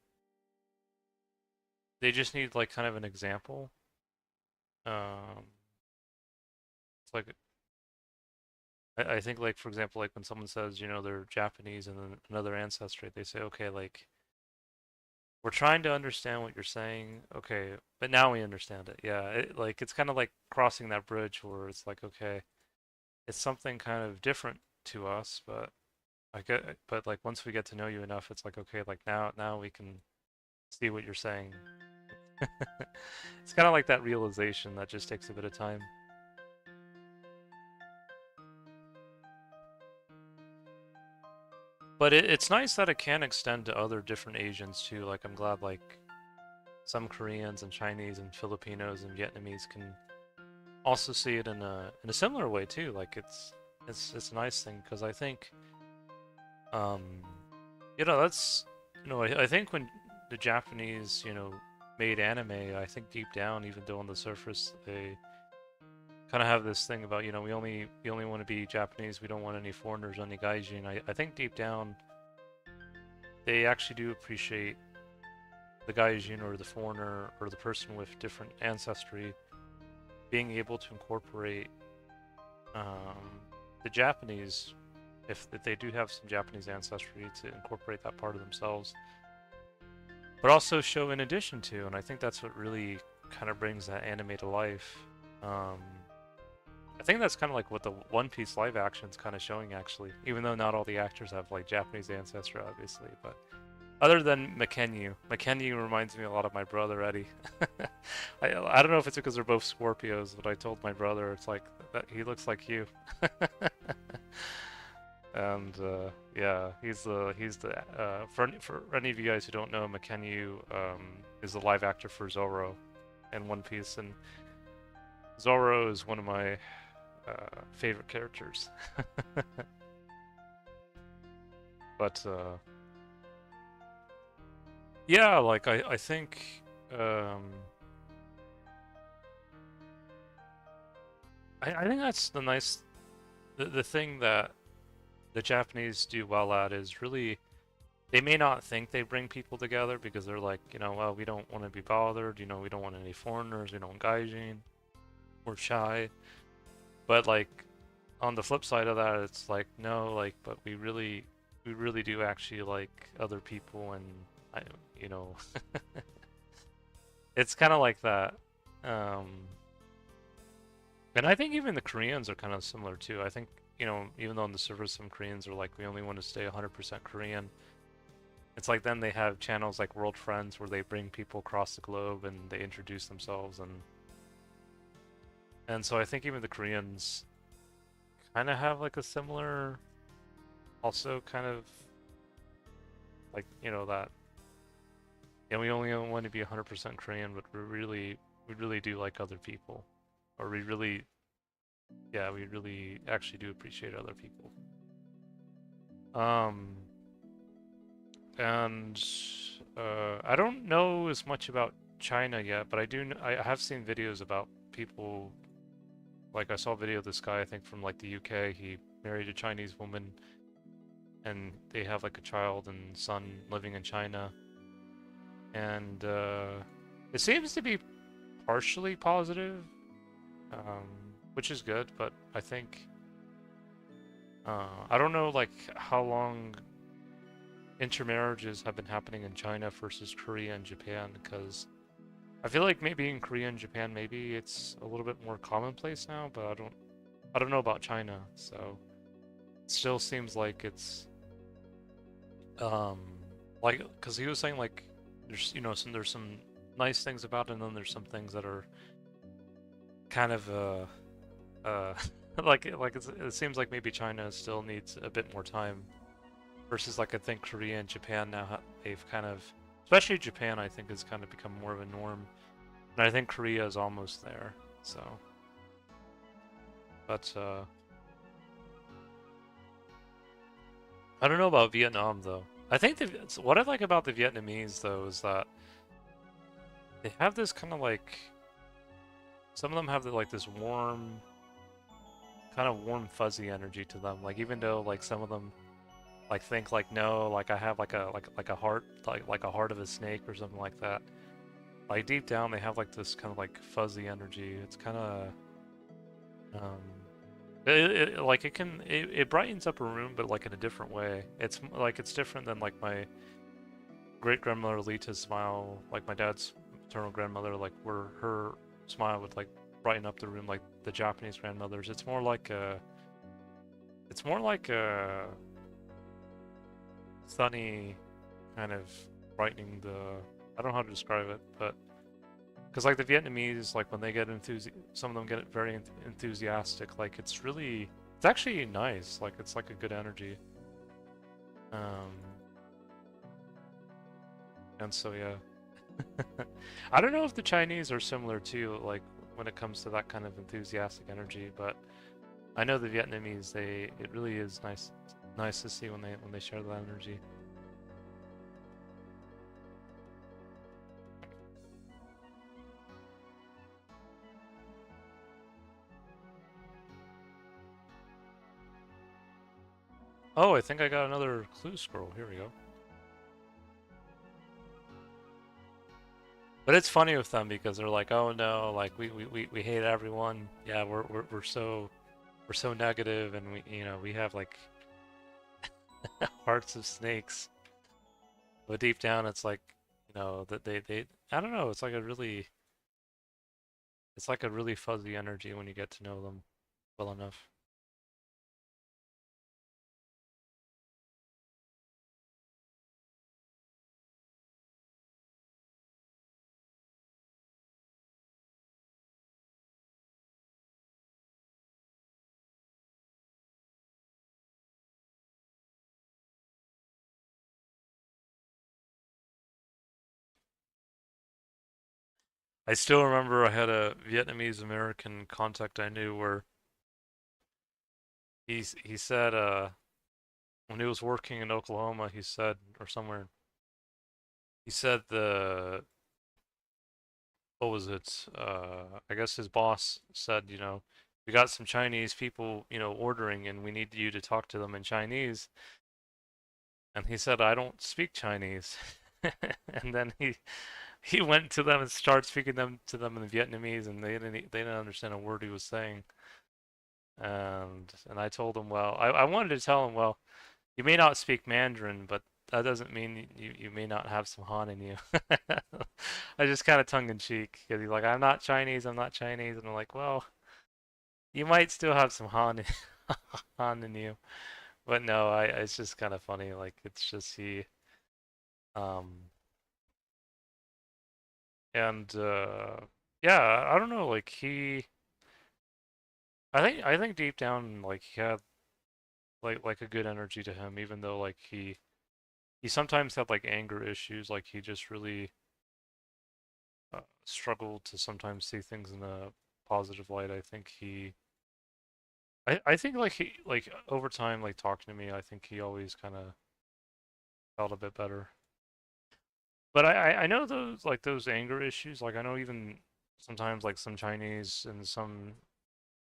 they just need like kind of an example. Um, it's like I think like for example, like when someone says, you know, they're Japanese and then another ancestry, they say, okay, like we're trying to understand what you're saying, okay, but now we understand it. Yeah, like it's kind of like crossing that bridge where it's like, okay, it's something kind of different to us, but but like once we get to know you enough, it's like, okay, like now we can see what you're saying. It's kind of like that realization that just takes a bit of time. But it's nice that it can extend to other different Asians too. Like I'm glad like some Koreans and Chinese and Filipinos and Vietnamese can also see it in a similar way too. Like it's a nice thing because I think um you know that's you know I think when the Japanese you know made anime, I think deep down, even though on the surface they kind of have this thing about you know we only want to be Japanese, we don't want any foreigners, any gaijin. I think deep down they actually do appreciate the gaijin or the foreigner or the person with different ancestry being able to incorporate the Japanese, if they do have some Japanese ancestry, to incorporate that part of themselves, but also show in addition to, and I think that's what really kind of brings that anime to life. Um, I think that's kind of like what the One Piece live action is kind of showing, actually, even though not all the actors have like Japanese ancestry, obviously, but other than Makenyu. Makenyu reminds me a lot of my brother Eddie. I don't know if it's because they're both Scorpios, but I told my brother it's like that he looks like you. And yeah, he's the for any of you guys who don't know, Makenyu is the live actor for Zoro in One Piece, and Zoro is one of my favorite characters. But yeah, like I think I think that's the nice the thing that the Japanese do well at is really they may not think they bring people together because they're like, you know, well, we don't want to be bothered, you know, we don't want any foreigners, we don't want gaijin, we're shy. But like on the flip side of that, it's like no, like, but we really do actually like other people, and I, you know, it's kind of like that. Um, and I think even the Koreans are kind of similar too. I think, you know, even though on the surface some Koreans are like, we only want to stay 100% Korean, it's like then they have channels like World Friends where they bring people across the globe and they introduce themselves, and so I think even the Koreans kind of have like a similar, also kind of like, you know, that, yeah, we only want to be 100% Korean, but we really do like other people, or we really, yeah, we really actually do appreciate other people. Um, and I don't know as much about China yet, but I have seen videos about people. Like I saw a video of this guy, I think from like the UK. He married a Chinese woman, and they have like a child and son living in China. And it seems to be partially positive, which is good. But I think I don't know like how long intermarriages have been happening in China versus Korea and Japan, because I feel like maybe in Korea and Japan maybe it's a little bit more commonplace now, but I don't know about China, so it still seems like it's um like because he was saying like there's there's some nice things about it, and then there's some things that are kind of it seems like maybe China still needs a bit more time versus like I think Korea and Japan now they've kind of, especially Japan, I think has kind of become more of a norm, and I think Korea is almost there. So, but I don't know about Vietnam though. I think what I like about the Vietnamese though is that they have this kind of like some of them have like this warm, kind of warm fuzzy energy to them. Like even though like some of them like think like no, like I have like a heart like a heart of a snake or something like that. Like deep down they have like this kind of like fuzzy energy. It's kind of um like it brightens up a room, but like in a different way. It's like it's different than like my great grandmother Lita's smile, like my dad's maternal grandmother, like where her smile would like brighten up the room, like the Japanese grandmothers. It's more like a sunny kind of brightening the. I don't know how to describe it, but because like the Vietnamese, like when they get some of them get very enthusiastic. Like it's actually nice. Like it's like a good energy. Um, and so yeah, I don't know if the Chinese are similar too, like when it comes to that kind of enthusiastic energy, but I know the Vietnamese, it really is nice to see when they share that energy. Oh, I think I got another clue scroll. Here we go. But it's funny with them because they're like, oh no, like we hate everyone. Yeah, we're so negative, and we have like hearts of snakes. But deep down, it's like that they I don't know. It's like a really fuzzy energy when you get to know them well enough. I still remember I had a Vietnamese American contact I knew where he said when he was working in Oklahoma, he said, or somewhere, he said what was it? I guess his boss said, we got some Chinese people, ordering, and we need you to talk to them in Chinese. And he said, I don't speak Chinese. And then he went to them and started speaking to them in Vietnamese, and they didn't understand a word he was saying. And I told him, well, I wanted to tell him, well, you may not speak Mandarin, but that doesn't mean you may not have some Han in you. I just kind of tongue in cheek because he's like, I'm not Chinese, and I'm like, well, you might still have some Han in you, but no, it's just kind of funny. Like it's just um, and yeah, I don't know, like I think deep down, like he had like a good energy to him, even though like he sometimes had like anger issues, like he just really struggled to sometimes see things in a positive light. I think like he like over time like talking to me, I think he always kind of felt a bit better. But I know those like those anger issues. Like I know even sometimes like some Chinese and some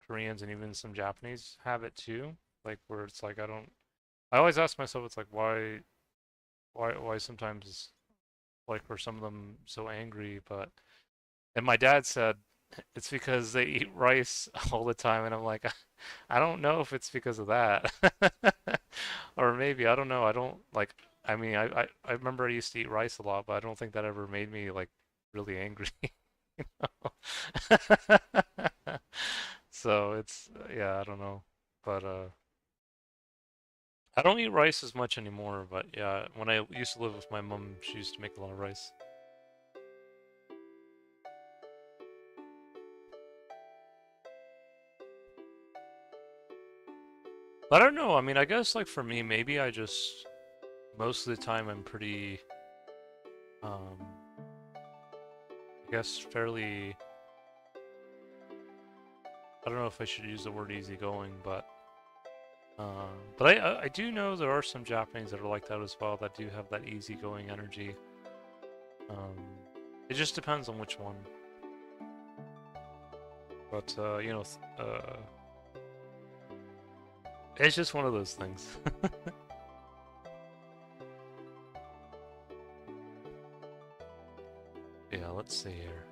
Koreans and even some Japanese have it too. Like where it's like I don't. I always ask myself, it's like why sometimes like were some of them so angry? But and my dad said it's because they eat rice all the time, and I'm like, I don't know if it's because of that, or maybe I don't know. I don't like. I mean, I remember I used to eat rice a lot, but I don't think that ever made me like really angry. you know? So it's yeah, I don't know, but I don't eat rice as much anymore. But yeah, when I used to live with my mom, she used to make a lot of rice. But I don't know. I mean, I guess like for me, maybe I just most of the time I'm pretty, um, I guess fairly. I don't know if I should use the word easygoing, but I do know there are some Japanese that are like that as well that do have that easygoing energy. Um, it just depends on which one. But it's just one of those things. Yeah, let's see here.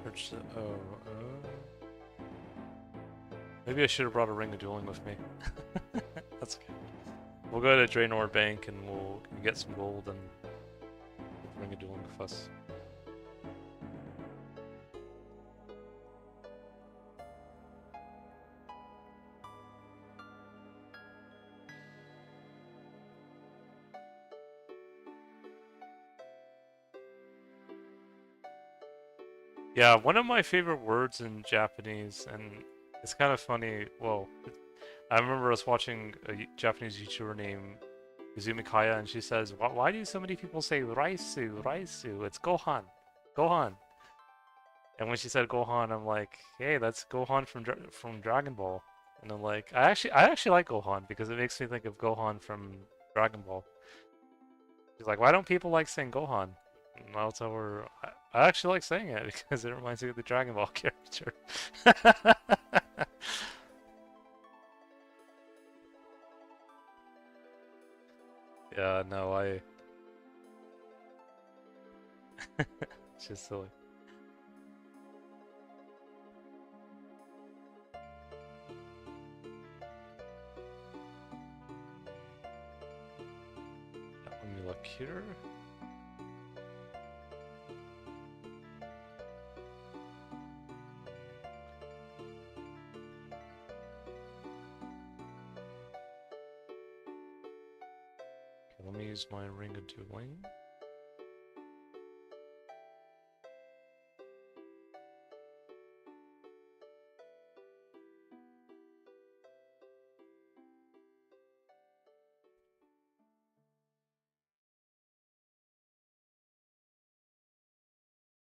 Search the maybe I should have brought a ring of dueling with me. That's okay. We'll go to Draenor Bank and we'll get some gold and ring of dueling with us. Yeah, one of my favorite words in Japanese, and it's kind of funny. Well, I remember us watching a Japanese YouTuber named Izumi Kaya, and she says, "Why do so many people say raisu, raisu? It's Gohan, Gohan." And when she said Gohan, I'm like, "Hey, that's Gohan from Dragon Ball." And I'm like, I actually like Gohan because it makes me think of Gohan from Dragon Ball. She's like, "Why don't people like saying Gohan?" And I'll tell her, I actually like saying it because it reminds me of the Dragon Ball character. Yeah, no, it's just silly. Let me look here. Okay, let me use my ring of dueling.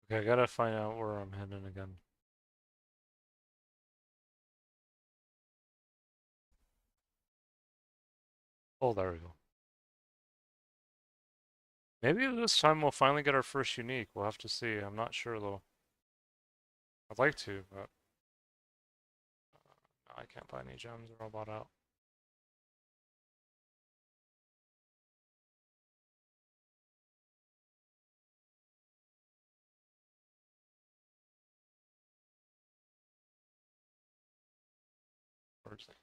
Okay, I gotta find out where I'm heading again. Oh, there we go. Maybe this time we'll finally get our first unique. We'll have to see. I'm not sure though. I'd like to, but I can't buy any gems. They're all bought out. Where's it?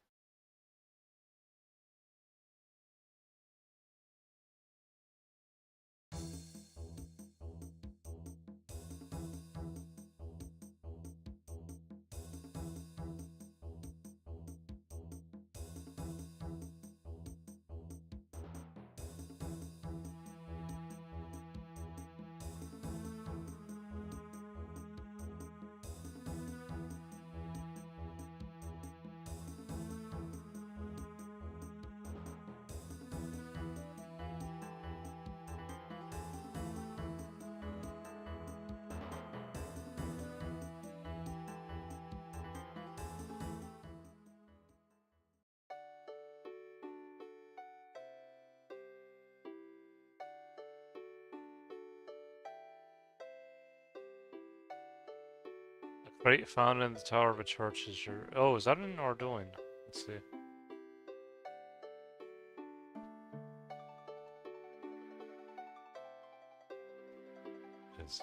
Crate found in the tower of a church is your... Oh, is that in Ardoin? Let's see.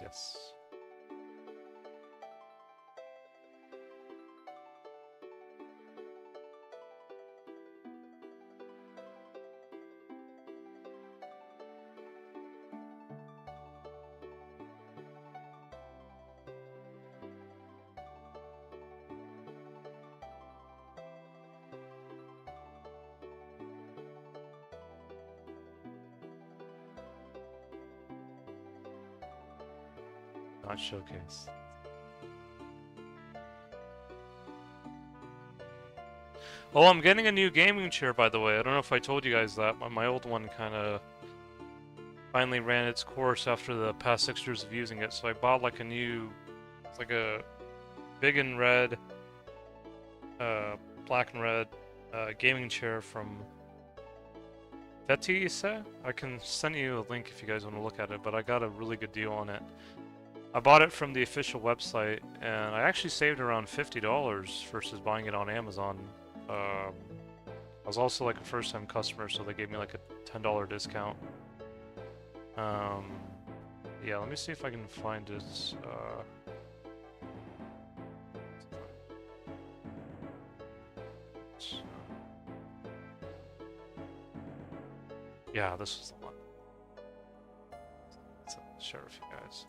Yes. Not showcase. Oh, I'm getting a new gaming chair, by the way. I don't know if I told you guys that. My old one kind of finally ran its course after the past 6 years of using it. So I bought like a new, it's like a big and red, black and red gaming chair from Vetise. I can send you a link if you guys want to look at it, but I got a really good deal on it. I bought it from the official website, and I actually saved around $50 versus buying it on Amazon. I was also like a first-time customer, so they gave me like a $10 discount. Yeah, let me see if I can find its, yeah, this is the one. Let's share with you guys.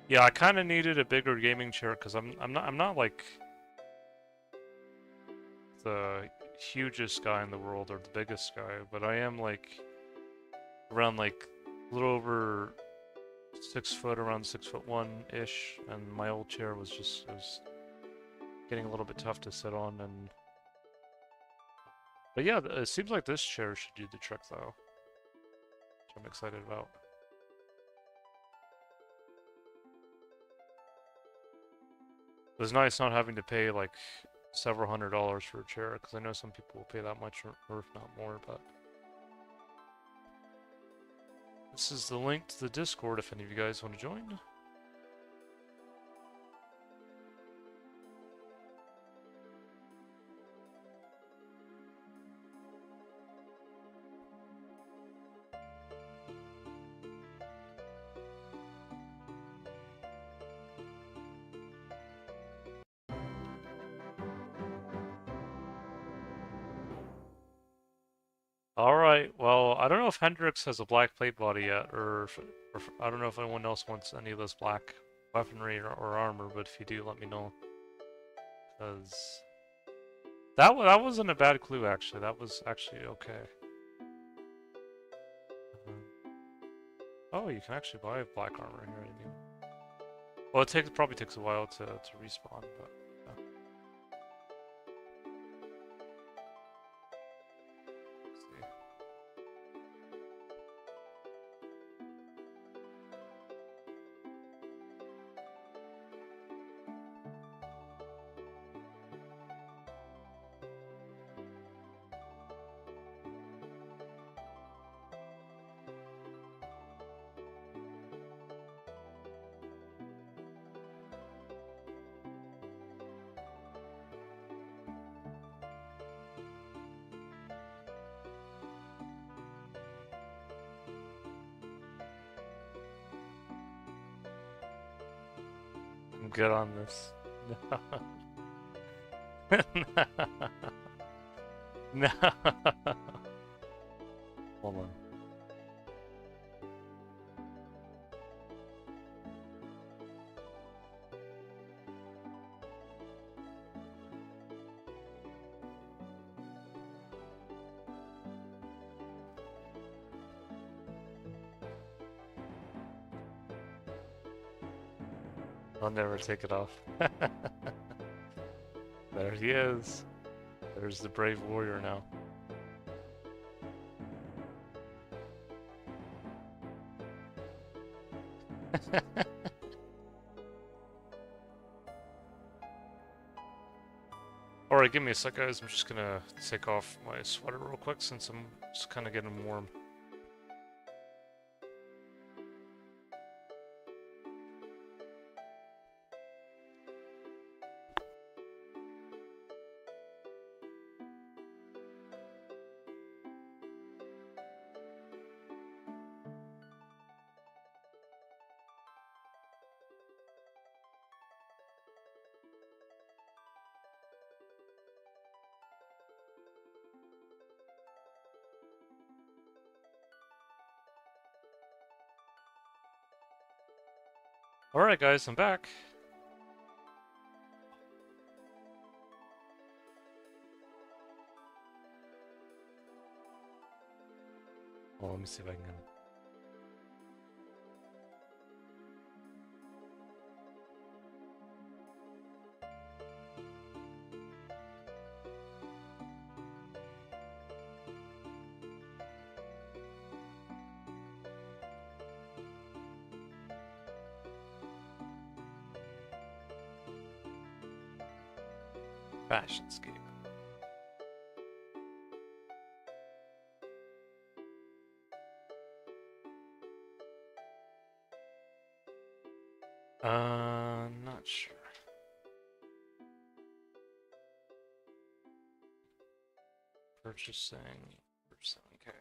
Yeah, I kind of needed a bigger gaming chair because I'm not like the hugest guy in the world or the biggest guy, but I am like around like a little over 6 foot, around 6'1" ish, and my old chair was just, it was getting a little bit tough to sit on. And but yeah, it seems like this chair should do the trick though, which I'm excited about. It was nice not having to pay like several $100s for a chair, because I know some people will pay that much or if not more, but this is the link to the Discord if any of you guys want to join. Alright, well, I don't know if Hendrix has a black plate body yet, or if I don't know if anyone else wants any of this black weaponry or armor, but if you do, let me know. Because that wasn't a bad clue, actually. That was actually okay. Oh, you can actually buy black armor here, I knew. Well, it probably takes a while to respawn, but... I'm good on this. No. No. Hold on. I'll never take it off. There he is. There's the brave warrior now. Alright, give me a sec, guys. I'm just gonna take off my sweater real quick since I'm just kind of getting warm. Alright guys, I'm back. Well, let me see if I can... Fashionscape. Not sure. Purchasing, okay.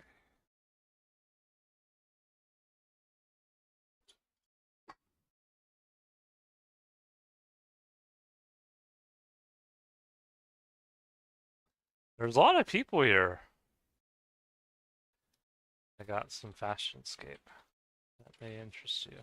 There's a lot of people here. I got some Fashionscape. That may interest you.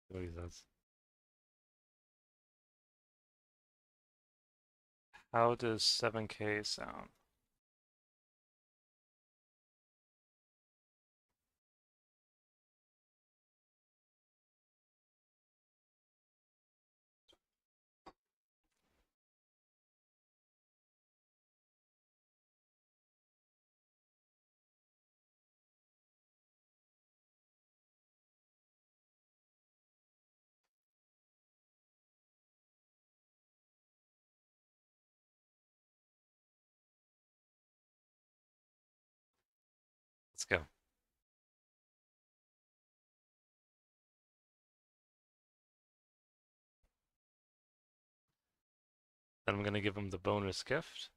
What he says. How does 7K sound? Let's go. Then I'm gonna give him the bonus gift.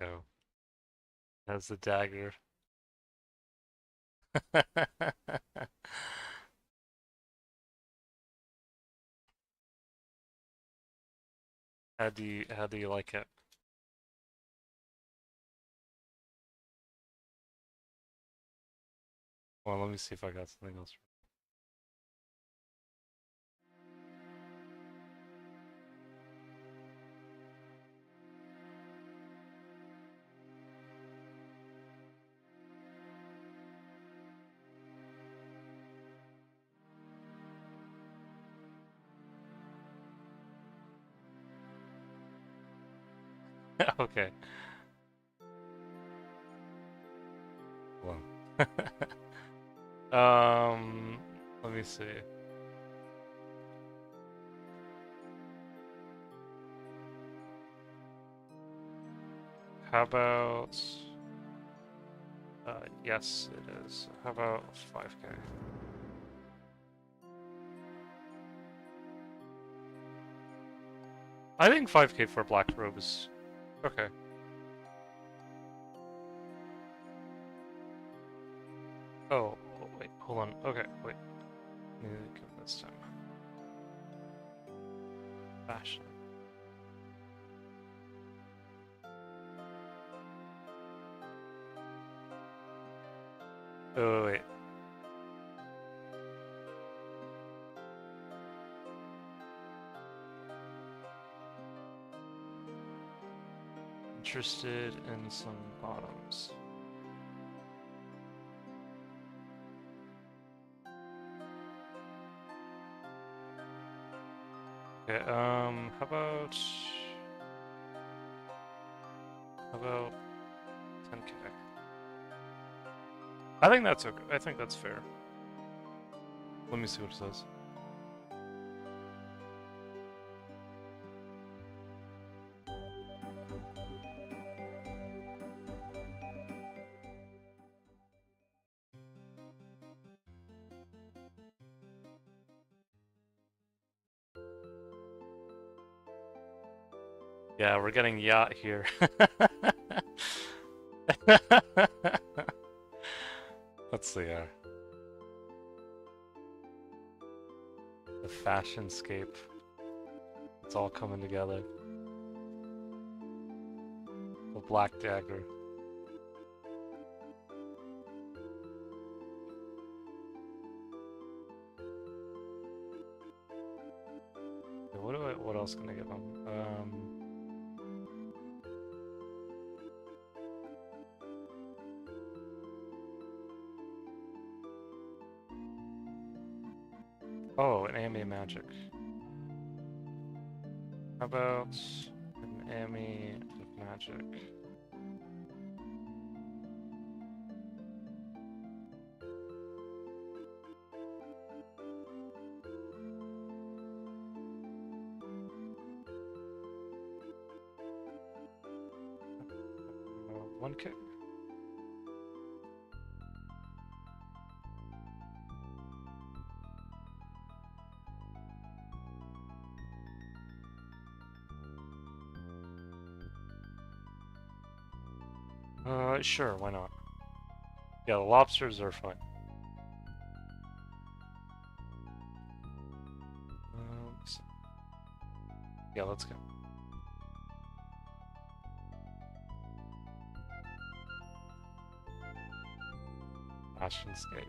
Let's go. Has the dagger. How do you like it? Well, let me see if I got something else. Okay. Well. Let me see. How about... yes, it is. How about 5K? I think 5K for Black Robe is... okay. Oh, wait, hold on. Okay, wait. Let me give it this time. Fashion. Oh, wait. Interested in some bottoms. Okay, how about 10K? I think that's okay. I think that's fair. Let me see what it says. Yeah, we're getting yacht here. Let's see. Fashionscape. It's all coming together. The Black Dagger. What else can I give them? Oh, an Ami magic. How about an Ami of magic? One kick. Sure, why not? Yeah, the lobsters are fine. Yeah, let's go. Fashionscape.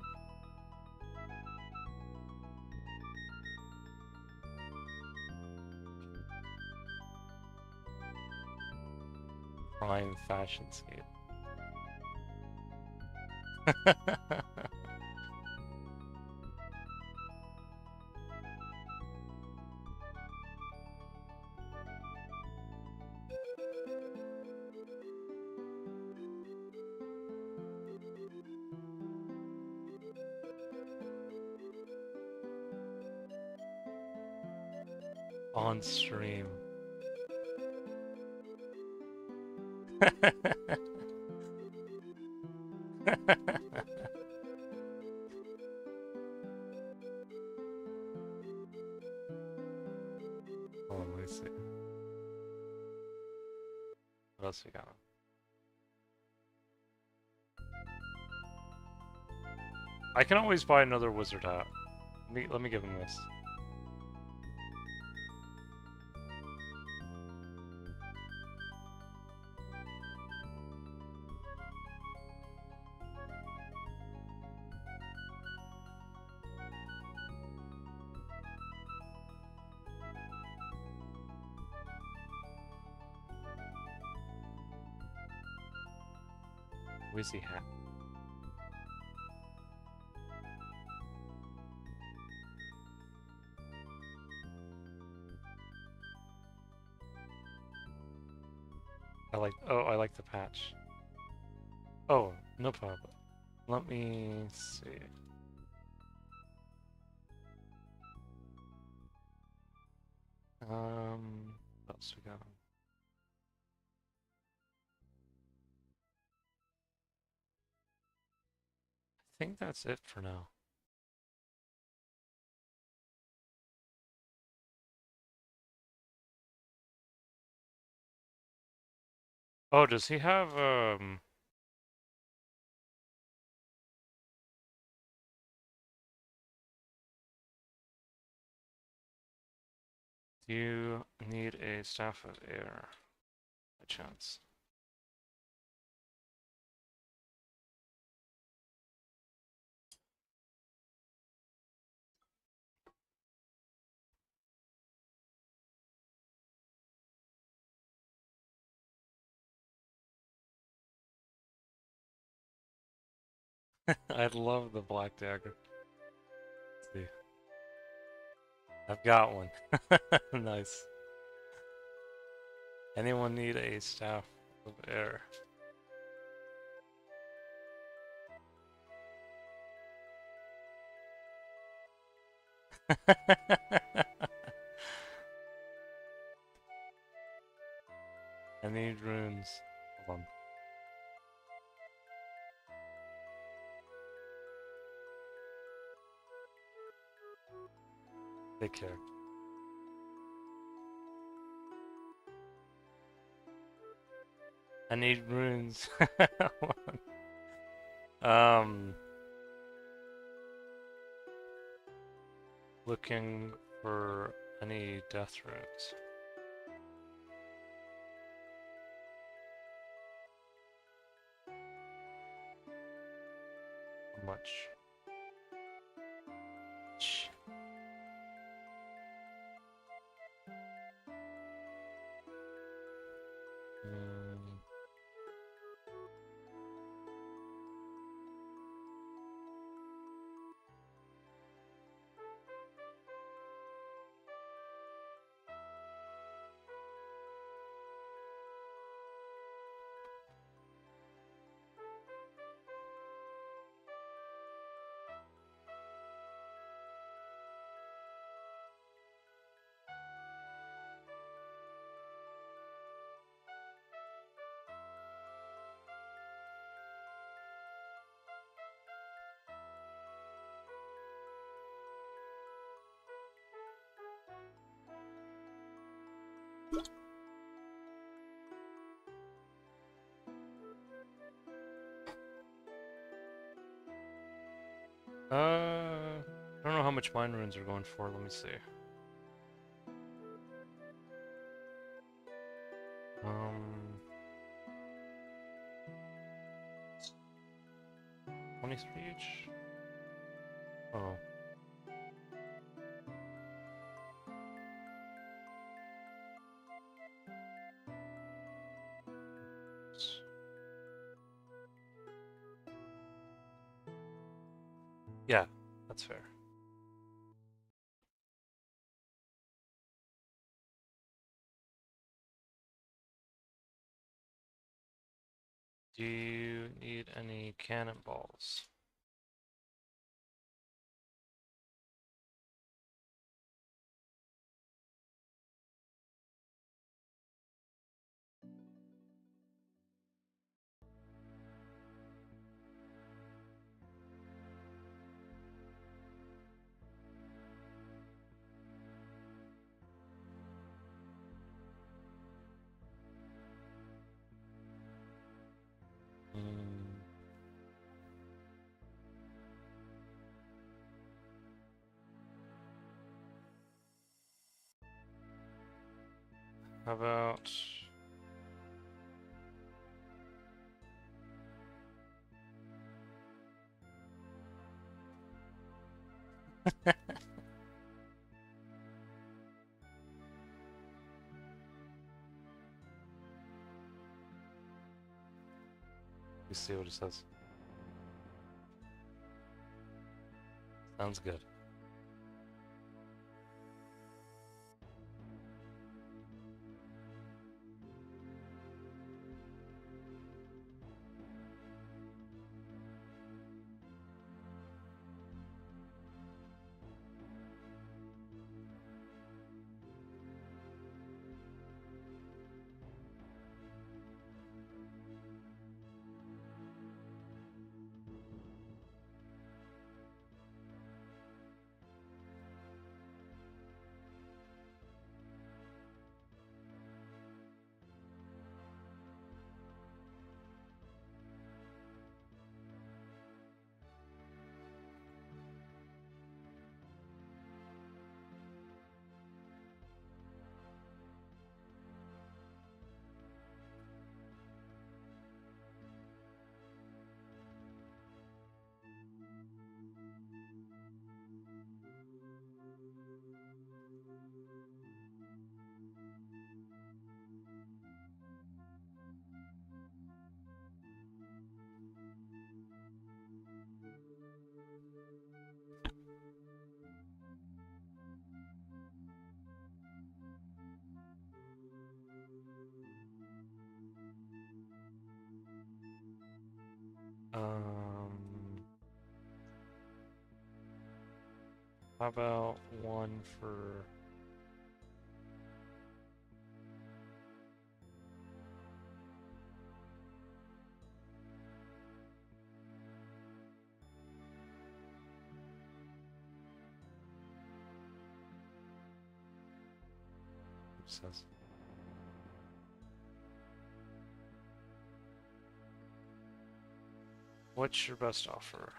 Prime Fashionscape. On stream. Oh, let me see. What else we got? I can always buy another wizard hat. Let me give him this. Wizzy hat. I like the patch. Oh, no problem. Let me see. What else we got? I think that's it for now. Oh, does he have, do you need a Staff of Air, by chance? I love the Black Dagger. Let's see. I've got one. Nice. Anyone need a Staff of Air? I need runes. Hold on. Take care. I need runes. Looking for any death runes. How much? Mm. I don't know how much mine runes are going for. Let me see. 23 each. Oh. Yeah, that's fair. Do you need any cannonballs? Mm. How about... You see what it says. Sounds good. How about one for... It says. What's your best offer?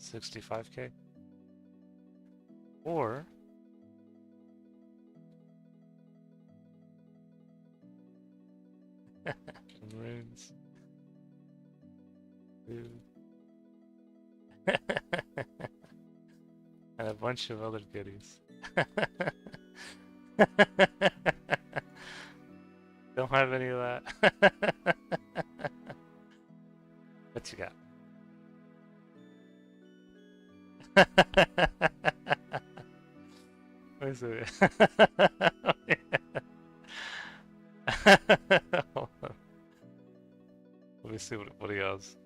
65K? Or runes. And a bunch of other goodies. Don't have any of that. What you got? What is it? Let me see what he has.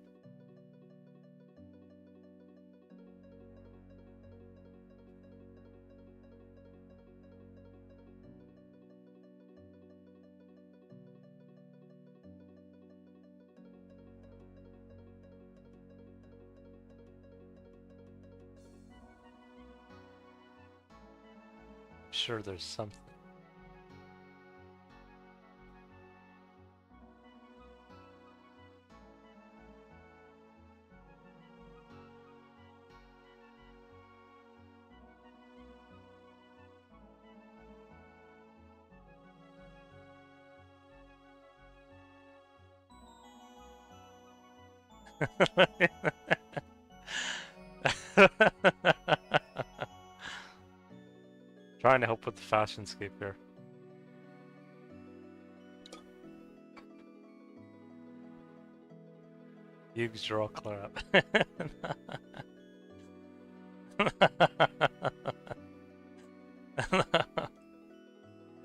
Sure, there's something. Trying to help with the Fashionscape here. Huge draw crap. There's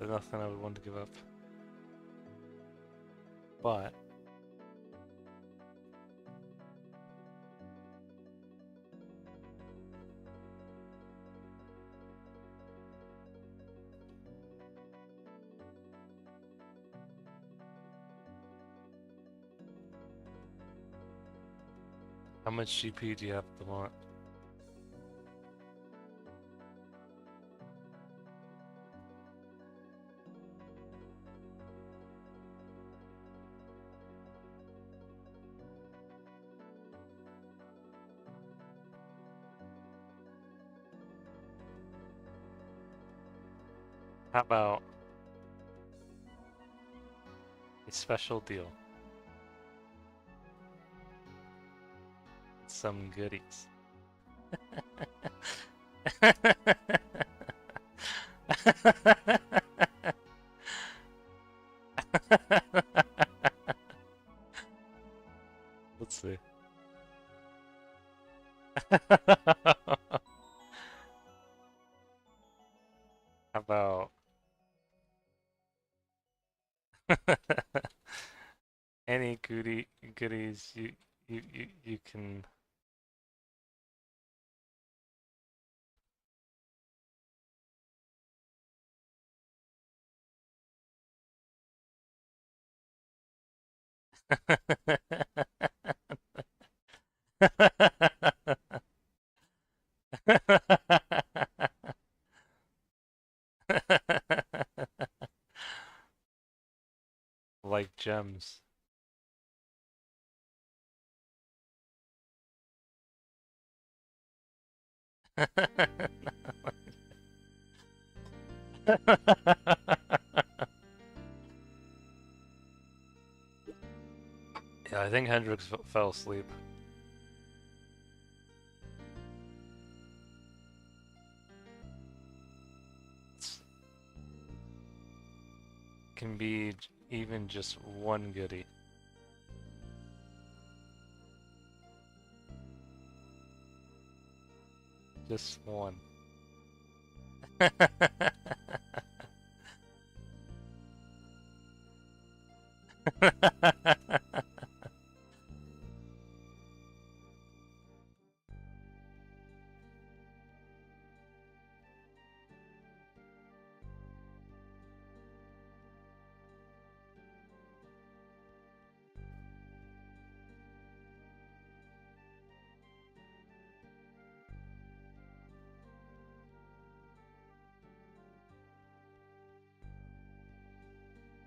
nothing I would want to give up. But how much GP do you have to want? How about a special deal? Some goodies. Let's see. How about any goodies you can like gems. Yeah, I think Hendrix fell asleep. Can be even just one goodie. Just one.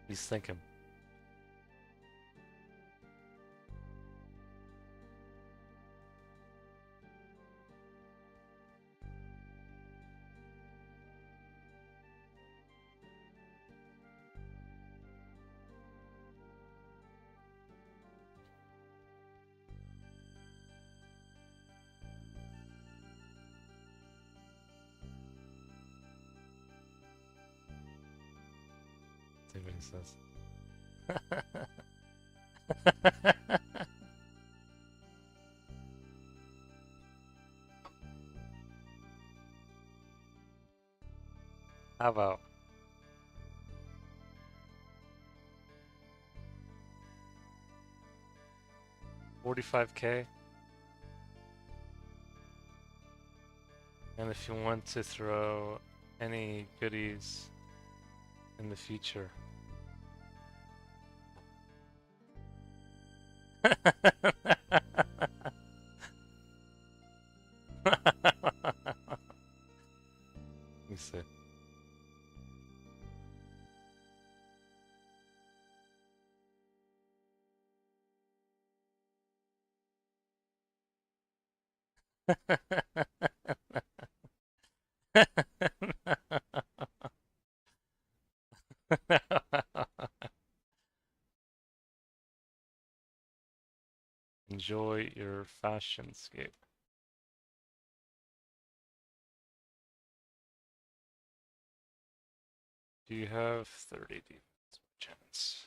He's thinking. see what he says. How about 45K? And if you want to throw any goodies in the future. Let me see. Enjoy your Fashionscape. Do you have 30 defense chance?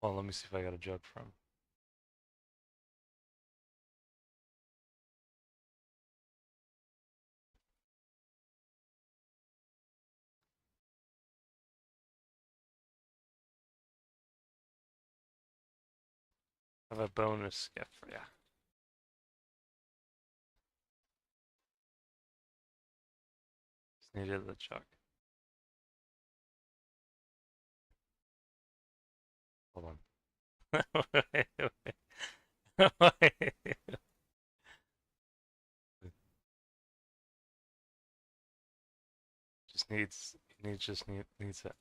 Well, let me see if I got a jug from. I have a bonus gift for you. Just needed the jug. Hold on. wait, wait. Needs it.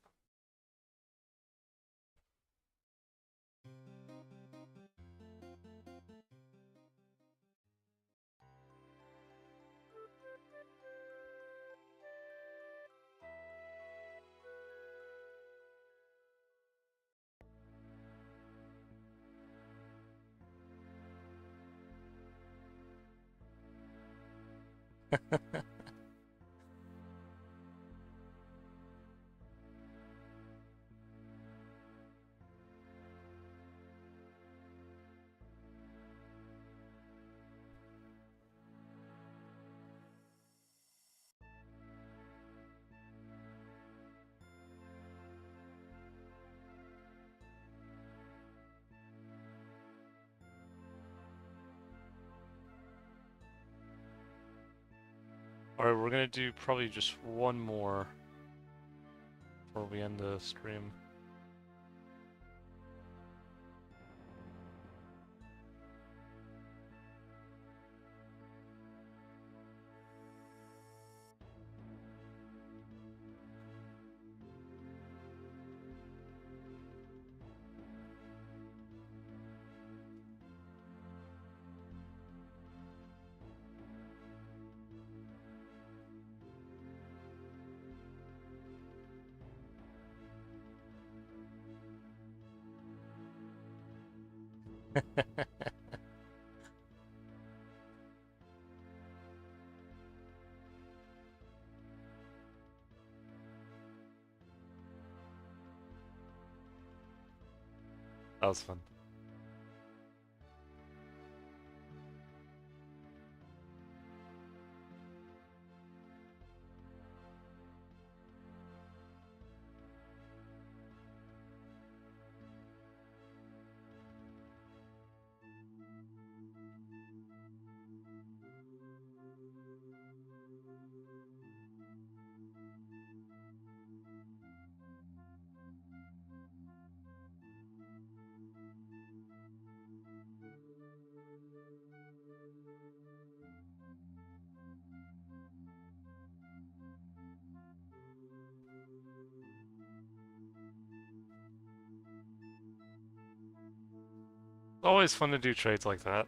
Alright, we're gonna do probably just one more before we end the stream. That was fun. It's always fun to do trades like that.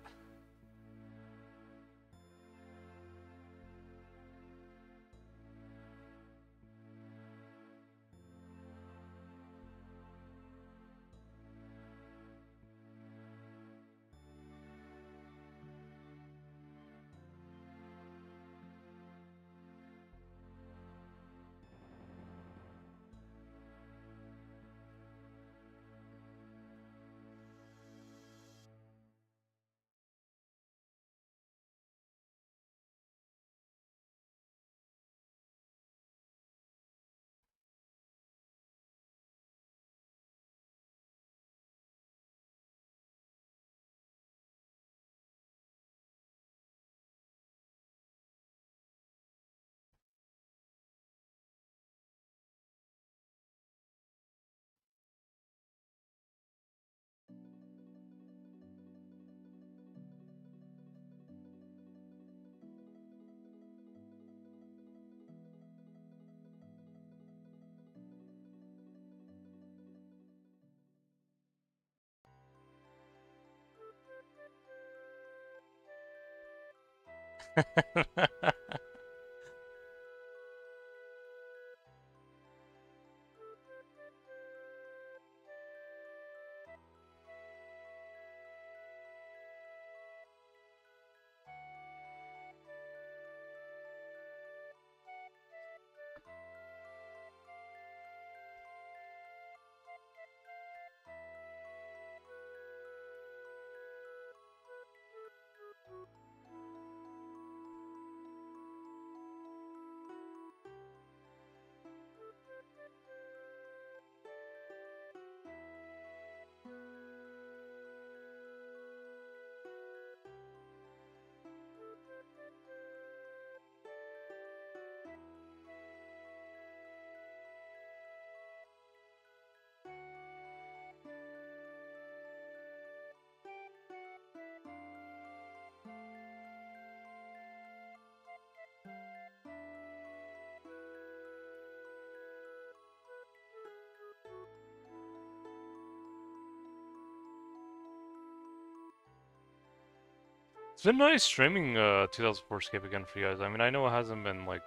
It's been nice streaming 2004Scape again for you guys. I mean, I know it hasn't been like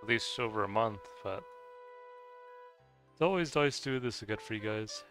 at least over a month, but it's always nice to do this again for you guys.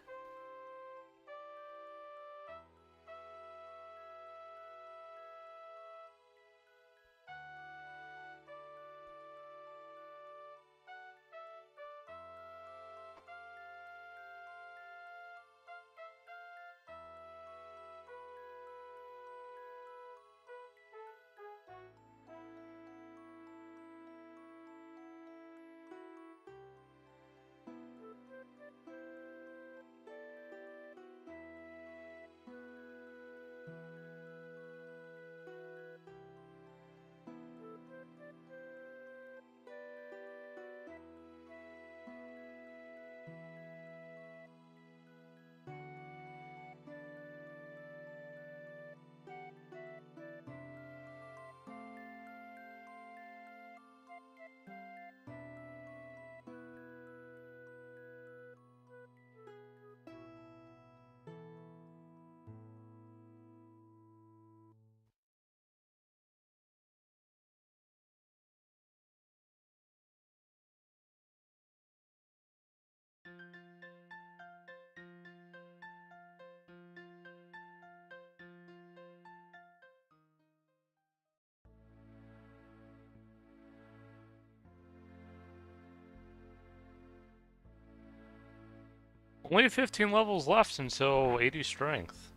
Only 15 levels left until 80 strength.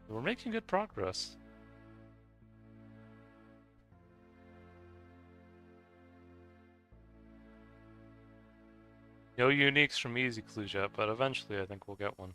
We're making good progress. No uniques from Easy Clues yet, but eventually I think we'll get one.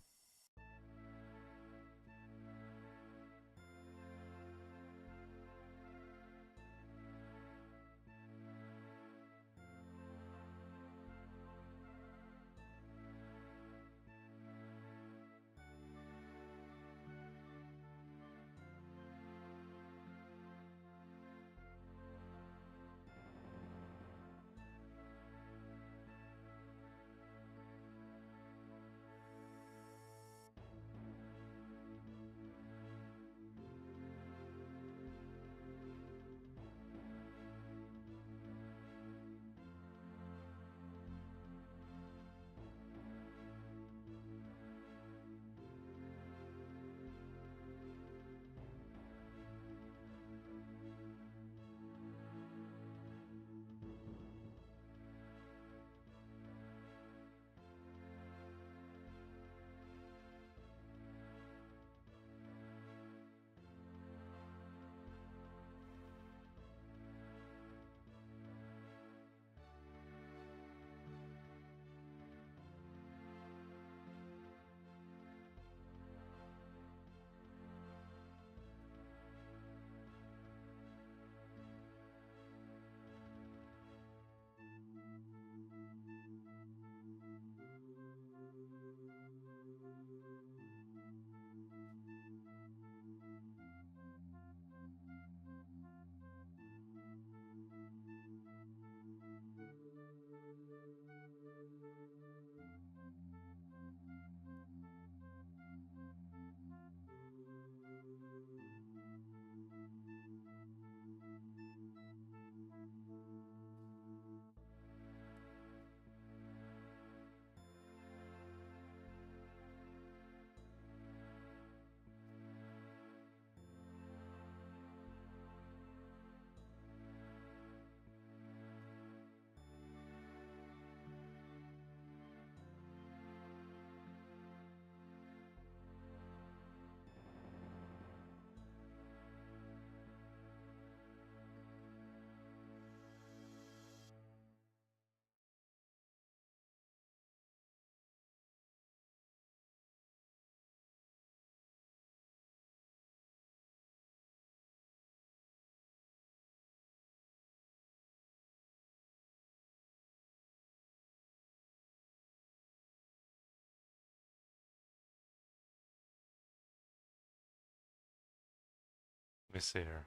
me see here.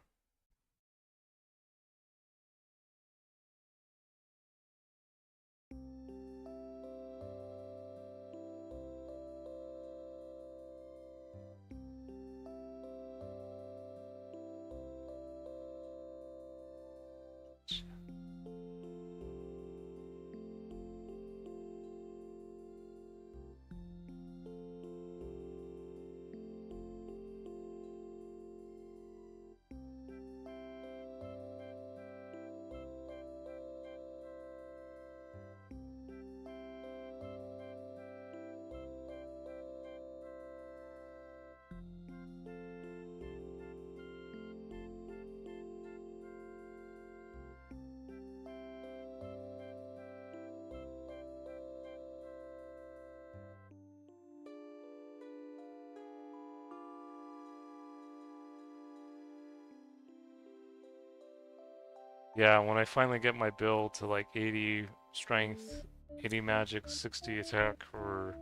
Yeah, when I finally get my build to like 80 strength, 80 magic, 60 attack, or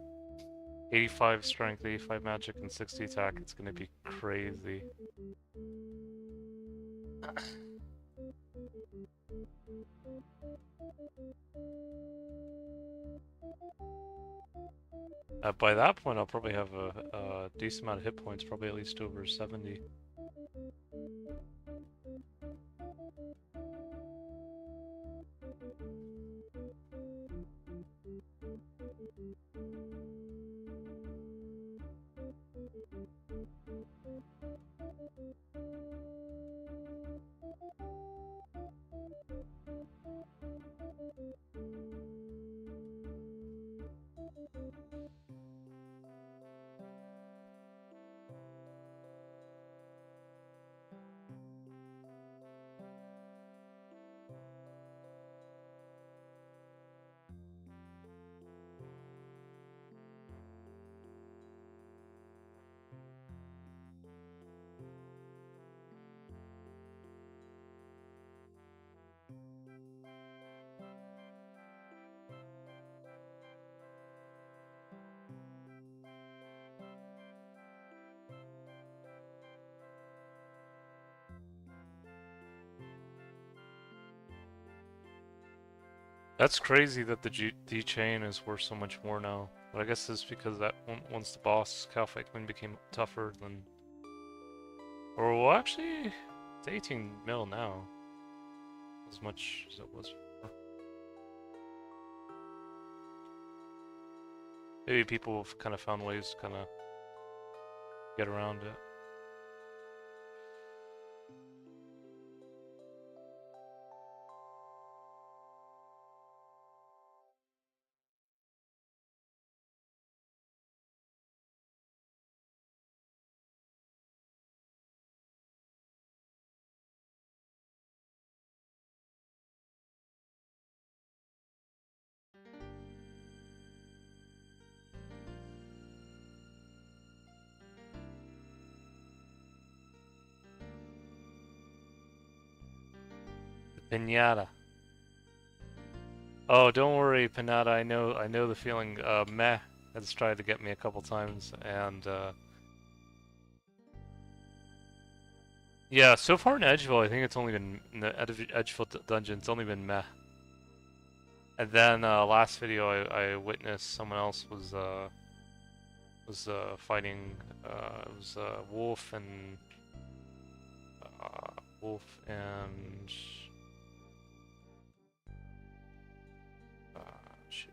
85 strength, 85 magic, and 60 attack, it's gonna be crazy. By that point, I'll probably have a decent amount of hit points, probably at least over 70. That's crazy that the D chain is worth so much more now. But I guess it's because that once the boss Calfight Queen became tougher than, or well, actually, it's 18 mil now, as much as it was before. Maybe people have kind of found ways to kind of get around it. Pinata. Oh, don't worry, Pinata. I know the feeling. Meh has tried to get me a couple times, and yeah, so far in Edgeville, I think it's only been in the Edgeville dungeon. It's only been meh. And then last video, I witnessed someone else was fighting. It was Wolf and Wolf and shit.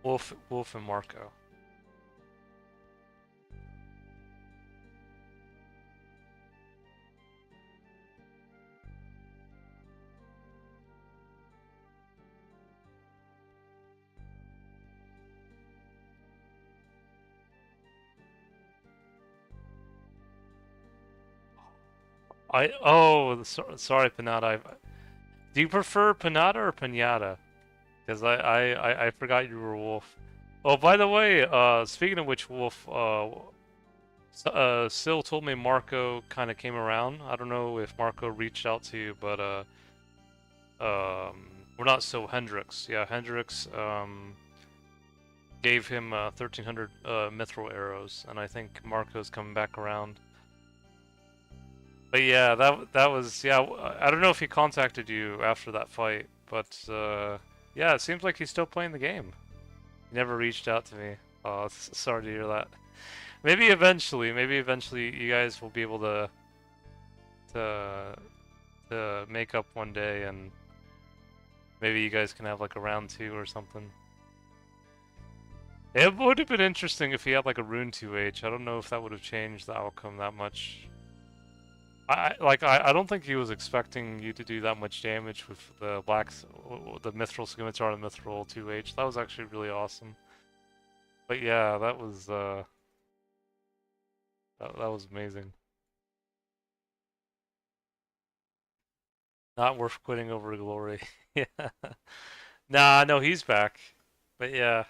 Wolf and Marco. Sorry, Panada. Do you prefer Panada or Pinata? Because I forgot you were Wolf. Oh, by the way, speaking of which, Wolf, Sil told me Marco kind of came around. I don't know if Marco reached out to you, but we're not so Hendrix. Yeah, Hendrix gave him 1300 mithril arrows, and I think Marco's coming back around. But yeah, that was, yeah. I don't know if he contacted you after that fight, but yeah, it seems like he's still playing the game. He never reached out to me. Oh, sorry to hear that. Maybe eventually you guys will be able to make up one day, and maybe you guys can have like a round 2 or something. It would have been interesting if he had like a rune 2H. I don't know if that would have changed the outcome that much. I don't think he was expecting you to do that much damage with the the mithril scimitar and the mithril 2H. That was actually really awesome. But yeah, that was that was amazing. Not worth quitting over glory. Yeah. Nah, no, he's back. But yeah.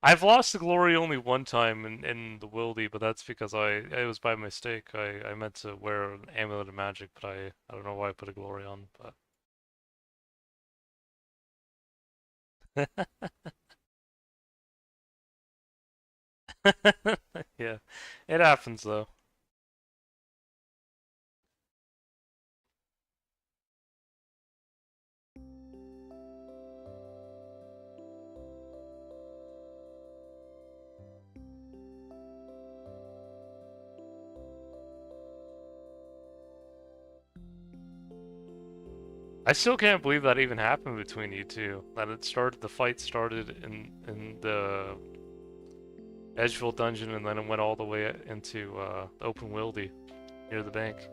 I've lost the glory only one time in the wildy, but that's because it was by mistake. I meant to wear an amulet of magic, but I don't know why I put a glory on, but yeah. It happens though. I still can't believe that even happened between you two. That the fight started in the Edgeville dungeon, and then it went all the way into the open wildy near the bank.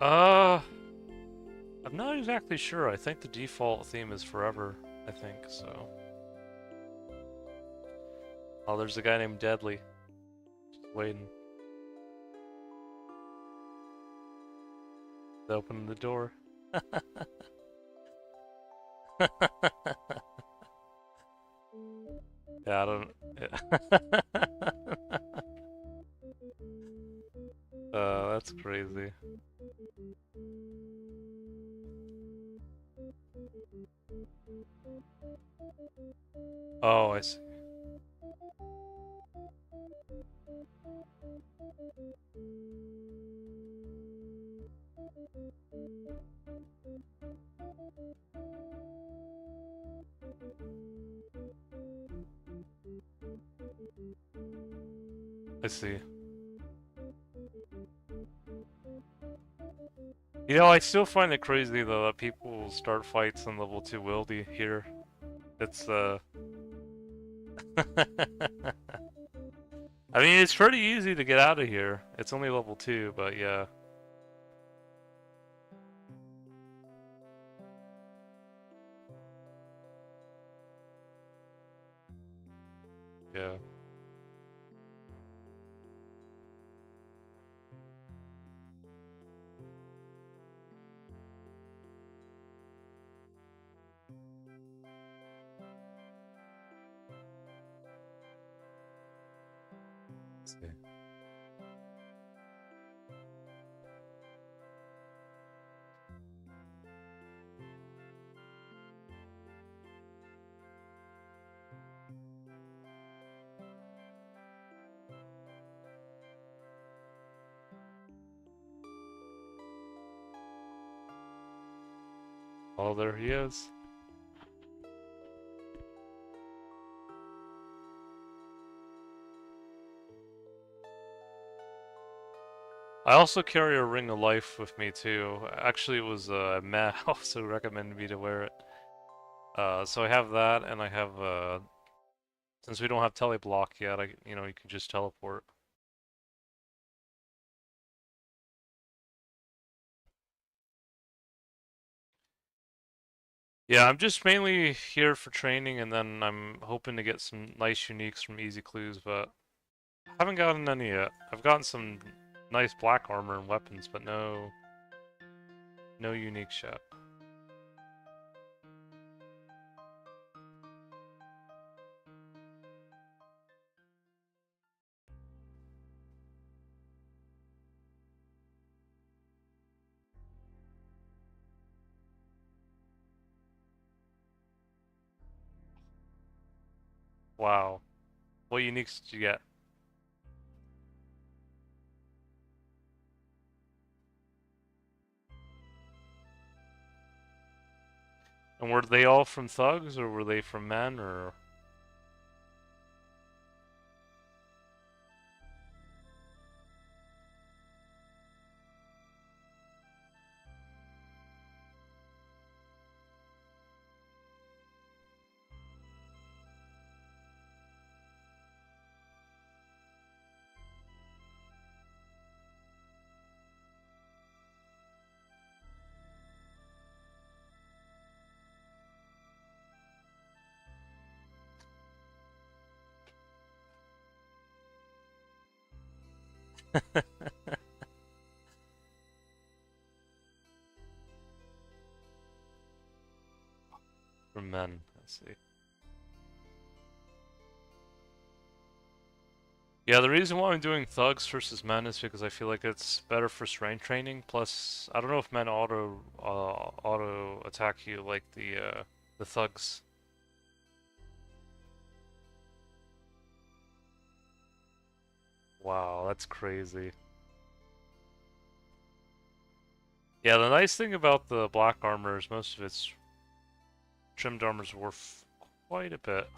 I'm not exactly sure. I think the default theme is forever, I think, so. Oh, there's a guy named Deadly. Just waiting. To open the door. Yeah, I don't... Yeah. That's crazy. Oh, I see. I see. You know, I still find it crazy though that people start fights on level 2 wildy here. It's I mean, it's pretty easy to get out of here. It's only level 2, but yeah. Yeah. Let's see. Oh, there he is. I also carry a ring of life with me too. Actually, it was Matt also recommended me to wear it. So I have that, and I have since we don't have teleblock yet, you can just teleport. Yeah, I'm just mainly here for training, and then I'm hoping to get some nice uniques from Easy Clues, but I haven't gotten any yet. I've gotten some nice black armor and weapons, but no unique yet. Wow. What uniques did you get? And were they all from thugs, or were they from men, or? From men, let's see. Yeah, the reason why I'm doing thugs versus men is because I feel like it's better for strength training. Plus, I don't know if men auto attack you like the thugs. Wow, that's crazy. Yeah, the nice thing about the black armor is most of its trimmed armor is worth quite a bit.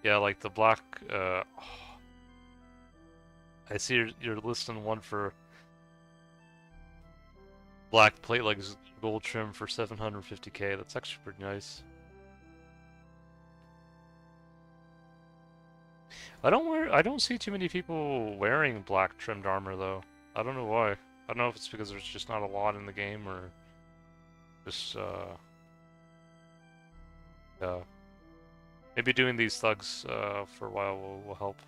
Yeah, like the black. I see you're listing one for black plate legs gold trim for 750k. That's actually pretty nice. I don't see too many people wearing black trimmed armor though. I don't know why. I don't know if it's because there's just not a lot in the game or just yeah. Maybe doing these thugs for a while will help.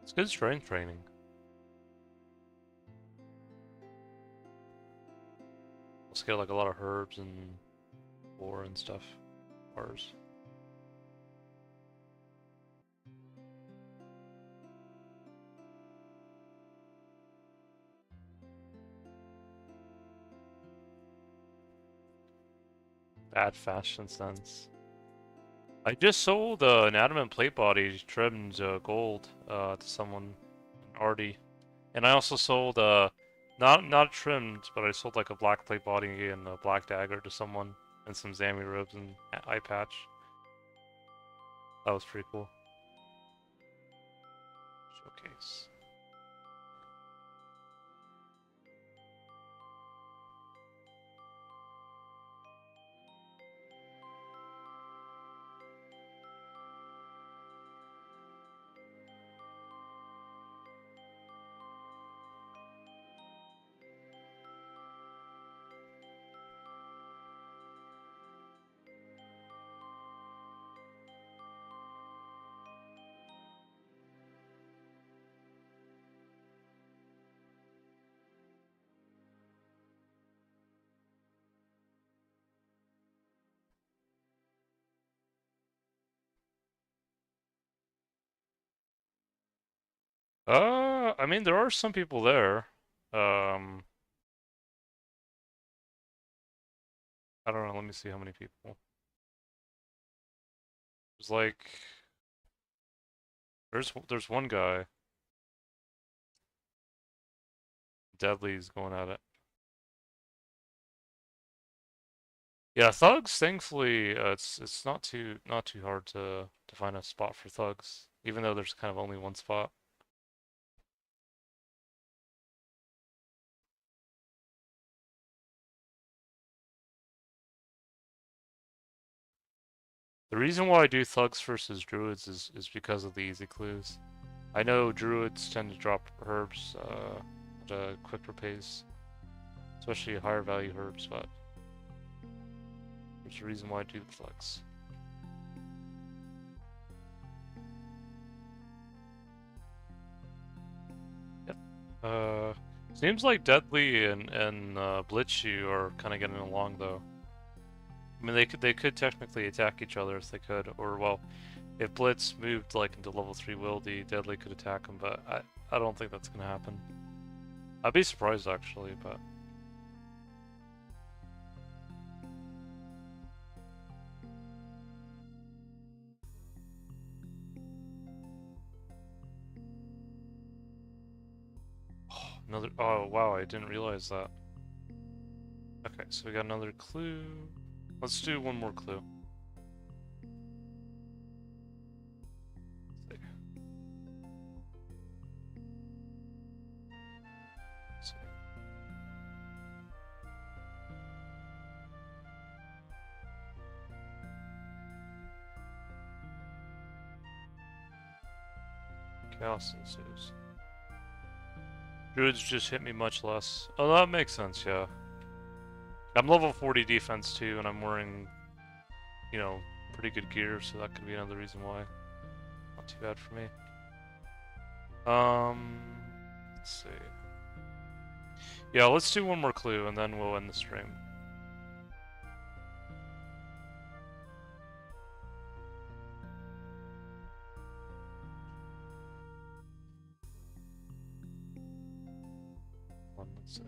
It's good strength training. Let's get like a lot of herbs and lore and stuff. Bars. Bad fashion sense. I just sold an adamant plate body trimmed gold to someone, Artie, and I also sold not trimmed, but I sold like a black plate body and a black dagger to someone, and some Zami robes and eye patch. That was pretty cool. Showcase. I mean, there are some people there. Um, I don't know. Let me see how many people. There's like, there's one guy. Deadly's going at it. Yeah, thugs. Thankfully, it's not too hard to find a spot for thugs, even though there's kind of only one spot. The reason why I do thugs versus druids is because of the easy clues. I know druids tend to drop herbs at a quicker pace, especially higher value herbs, but there's a reason why I do the thugs. Yep. Seems like Deadly and Blitzshu are kind of getting along though. I mean, they could technically attack each other if they could, or well, If Blitz moved like into level 3 wildy, Deadly could attack him, but I don't think that's gonna happen. I'd be surprised actually, but another. Oh wow, I didn't realize that. Okay, so we got another clue. Let's do one more clue. Let's see. Chaos ensues. Druids just hit me much less. Oh, that makes sense, yeah. I'm level 40 defense too, and I'm wearing, you know, pretty good gear, so that could be another reason why. Not too bad for me. Let's see. Yeah, let's do one more clue, and then we'll end the stream. Let's see.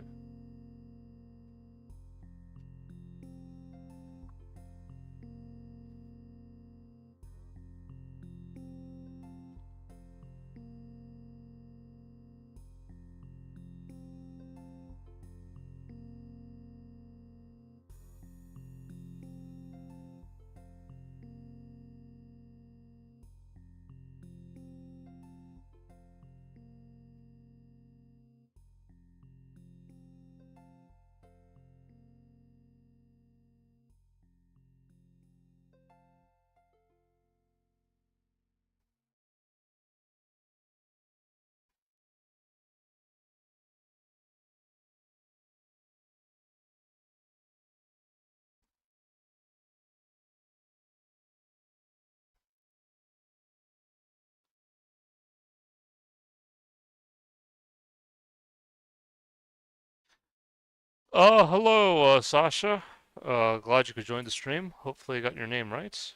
Oh, hello, Sasha. Glad you could join the stream. Hopefully I got your name right.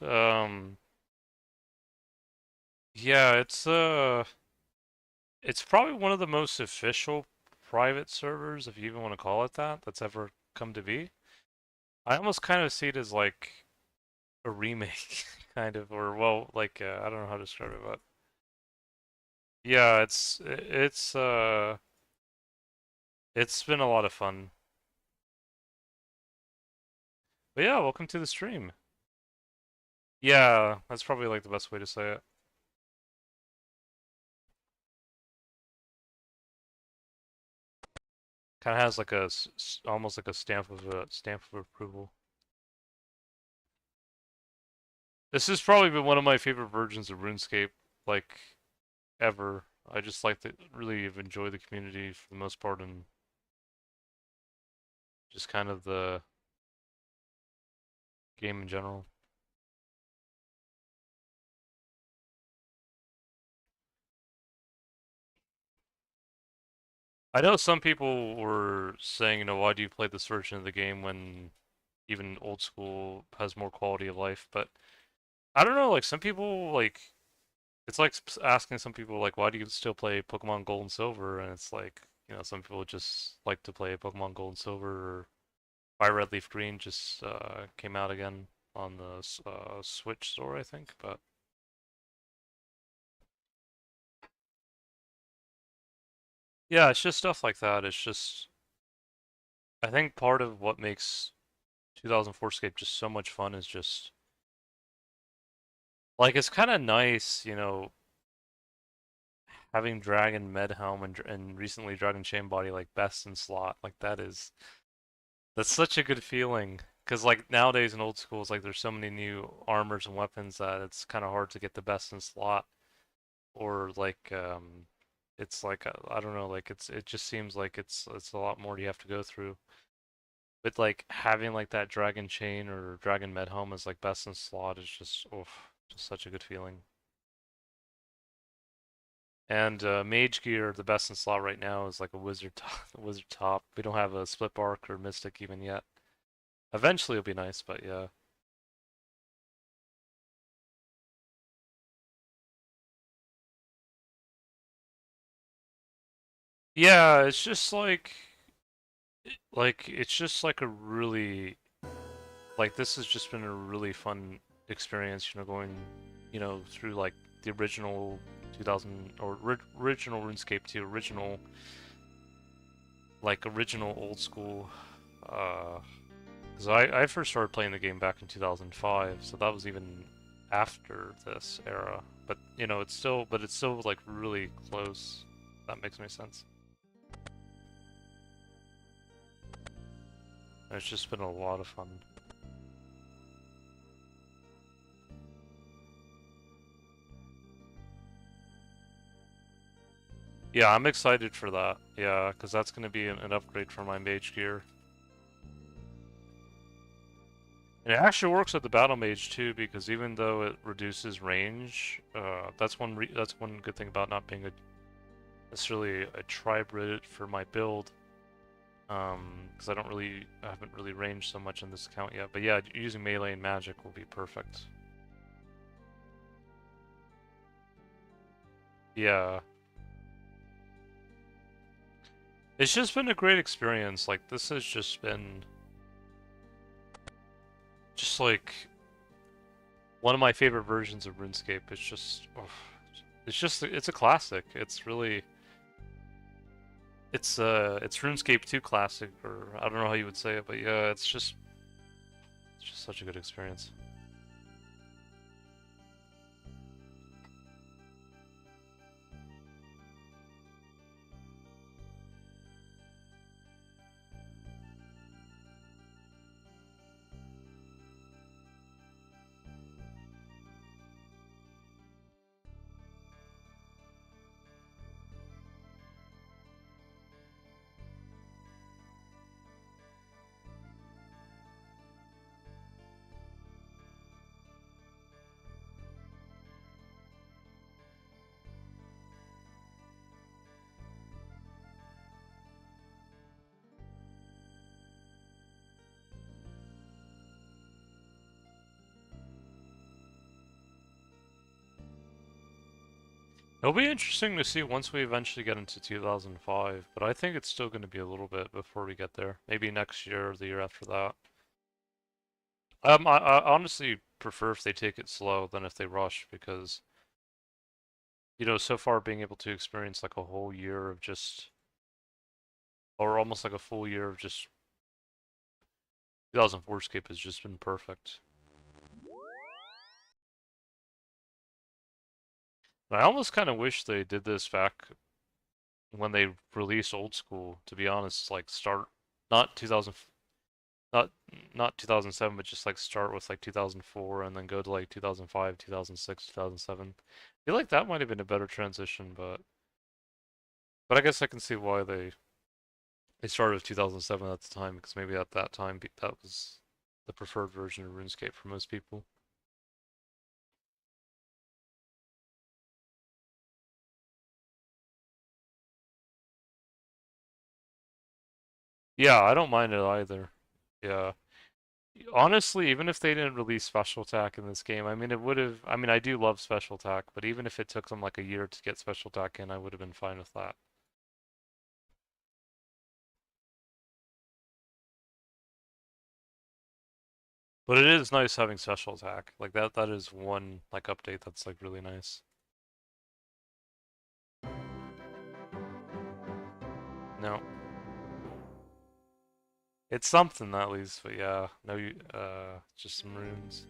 Yeah, it's probably one of the most official private servers, if you even want to call it that, that's ever come to be. I almost kind of see it as like a remake, kind of, or well, like I don't know how to describe it, but yeah, it's been a lot of fun. But yeah, welcome to the stream. Yeah, that's probably like the best way to say it. Kind of has like a almost like a stamp of approval. This has probably been one of my favorite versions of RuneScape, like ever. I just like to really enjoy the community for the most part, and just kind of the game in general. I know some people were saying, why do you play this version of the game when even old school has more quality of life? But I don't know, like some people like it's like asking some people like why do you still play Pokemon Gold and Silver? And it's like, some people just like to play Pokemon Gold and Silver or Fire Red Leaf Green just came out again on the Switch store, I think. But yeah, it's just stuff like that. It's just I think part of what makes 2004Scape just so much fun is just like it's kind of nice, having Dragon Medhelm and recently Dragon Chain Body like best in slot. Like that's such a good feeling. Because like nowadays in old schools, like there's so many new armors and weapons that it's kind of hard to get the best in slot, or like it's like I don't know, like it just seems like it's a lot more you have to go through. But like having like that Dragon Chain or Dragon Medhelm as like best in slot is just just such a good feeling. And Mage Gear, the best in slot right now is like a Wizard top. Wizard top. We don't have a Split Bark or Mystic even yet. Eventually it'll be nice, but yeah. Yeah, it's just it's just like a really like this has just been a really fun experience, going, through like the original 2000 or original RuneScape to original old school. Because I first started playing the game back in 2005, so that was even after this era. But it's still like really close. If that makes any sense. It's just been a lot of fun. Yeah, I'm excited for that. Yeah, because that's going to be an upgrade for my mage gear. And it actually works with the battle mage too, because even though it reduces range, that's one good thing about not being necessarily a tribe for my build. Because I haven't really ranged so much in this account yet. But yeah, using melee and magic will be perfect. Yeah. It's just been a great experience. Like, this has just been just like one of my favorite versions of RuneScape. It's a classic. It's RuneScape 2 classic, or I don't know how you would say it, but yeah, it's just such a good experience. It'll be interesting to see once we eventually get into 2005, but I think it's still going to be a little bit before we get there. Maybe next year or the year after that. I honestly prefer if they take it slow than if they rush, because, so far being able to experience like a whole year of just, or almost like a full year of just 2004Scape has just been perfect. And I almost kind of wish they did this back when they released Old School, to be honest, like start not 2000 not not 2007, but just like start with like 2004 and then go to like 2005, 2006, 2007. I feel like that might have been a better transition, but I guess I can see why they started with 2007 at the time, because maybe at that time that was the preferred version of RuneScape for most people. Yeah, I don't mind it either. Yeah. Honestly, even if they didn't release special attack in this game, I mean, it would have. I mean, I do love special attack, but even if it took them like a year to get special attack in, I would have been fine with that. But it is nice having special attack. Like that is one like update that's like really nice. No. It's something at least, but yeah. No, just some runes.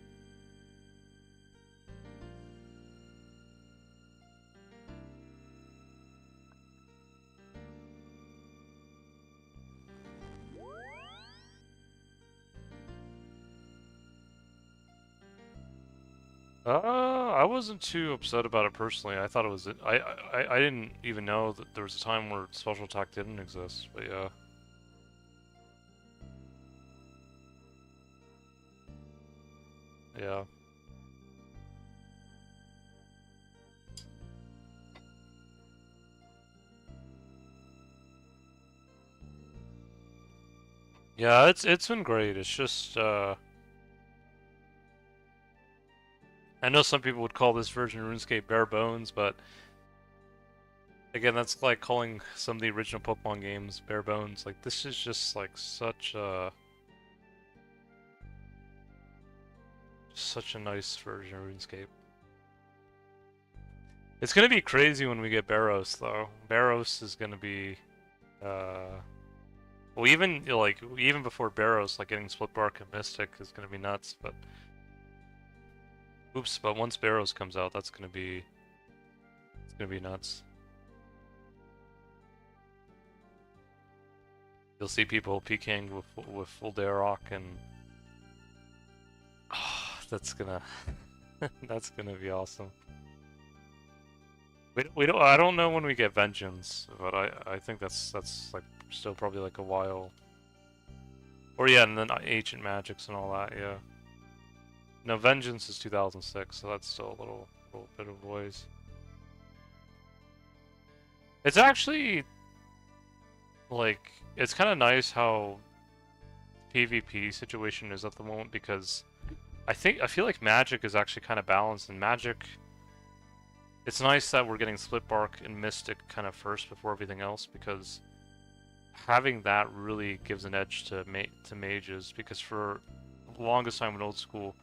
I wasn't too upset about it personally. I thought it was I didn't even know that there was a time where special attack didn't exist, but yeah. Yeah. Yeah, it's been great. It's just I know some people would call this version of RuneScape bare bones, but Again, that's like calling some of the original Pokemon games bare bones. Like this is just like such a nice version of RuneScape. It's gonna be crazy when we get Barrows though. Barrows is gonna be well, even like even before Barrows, like getting Split Bark and Mystic is gonna be nuts. But oops, but once Barrows comes out, it's gonna be nuts. You'll see people PKing with full Darok and oh, that's gonna that's gonna be awesome. We don't I don't know when we get Vengeance, but I think that's like still probably like a while. Or yeah, and then Ancient Magics and all that, yeah. No, Vengeance is 2006, so that's still a little bit of ways. It's actually like it's kind of nice how PvP situation is at the moment because I feel like Magic is actually kind of balanced, and Magic. It's nice that we're getting Split Bark and Mystic kind of first before everything else because having that really gives an edge to mages because for the longest time in old school,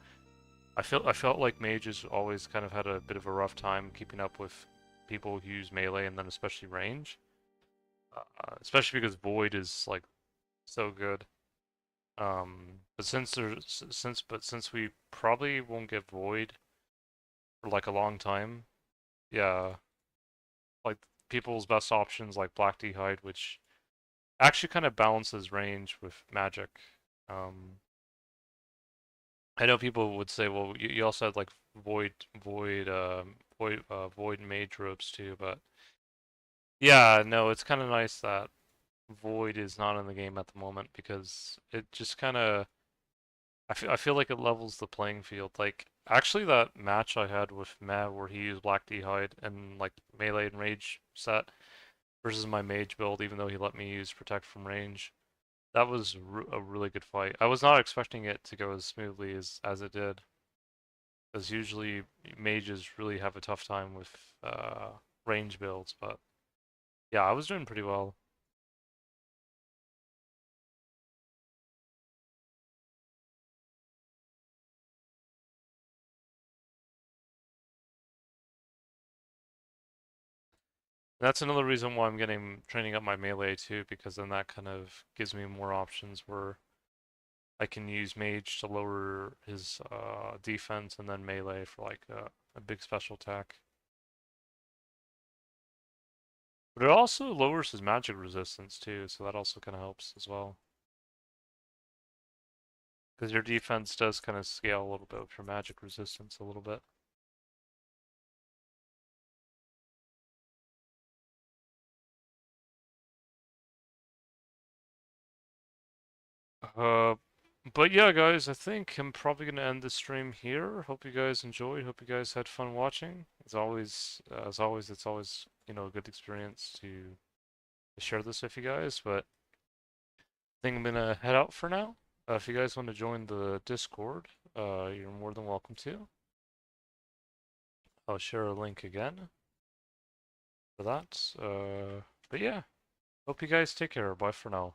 I felt like mages always kind of had a bit of a rough time keeping up with people who use melee and then especially range, especially because Void is like so good. But since we probably won't get Void for like a long time, yeah, like people's best options like Black D'Hide, which actually kind of balances range with magic. Um, I know people would say, well, you also had like void mage robes too, but yeah, no, it's kind of nice that void is not in the game at the moment because it just kind of I feel like it levels the playing field. Like actually that match I had with Matt where he used Black D'Hide and like melee and rage set versus my mage build, even though he let me use protect from range. That was a really good fight. I was not expecting it to go as smoothly as it did, because usually mages really have a tough time with range builds. But yeah, I was doing pretty well. That's another reason why I'm getting training up my melee too, because then that kind of gives me more options where I can use mage to lower his defense and then melee for like a big special attack. But it also lowers his magic resistance too, so that also kind of helps as well. Because your defense does kind of scale a little bit with your magic resistance a little bit. Uh, but yeah, guys, I think I'm probably gonna end the stream here. Hope you guys enjoyed. Hope you guys had fun watching. As always, it's always a good experience to share this with you guys. But I think I'm gonna head out for now. If you guys want to join the Discord, you're more than welcome to. I'll share a link again for that. But yeah, hope you guys take care. Bye for now.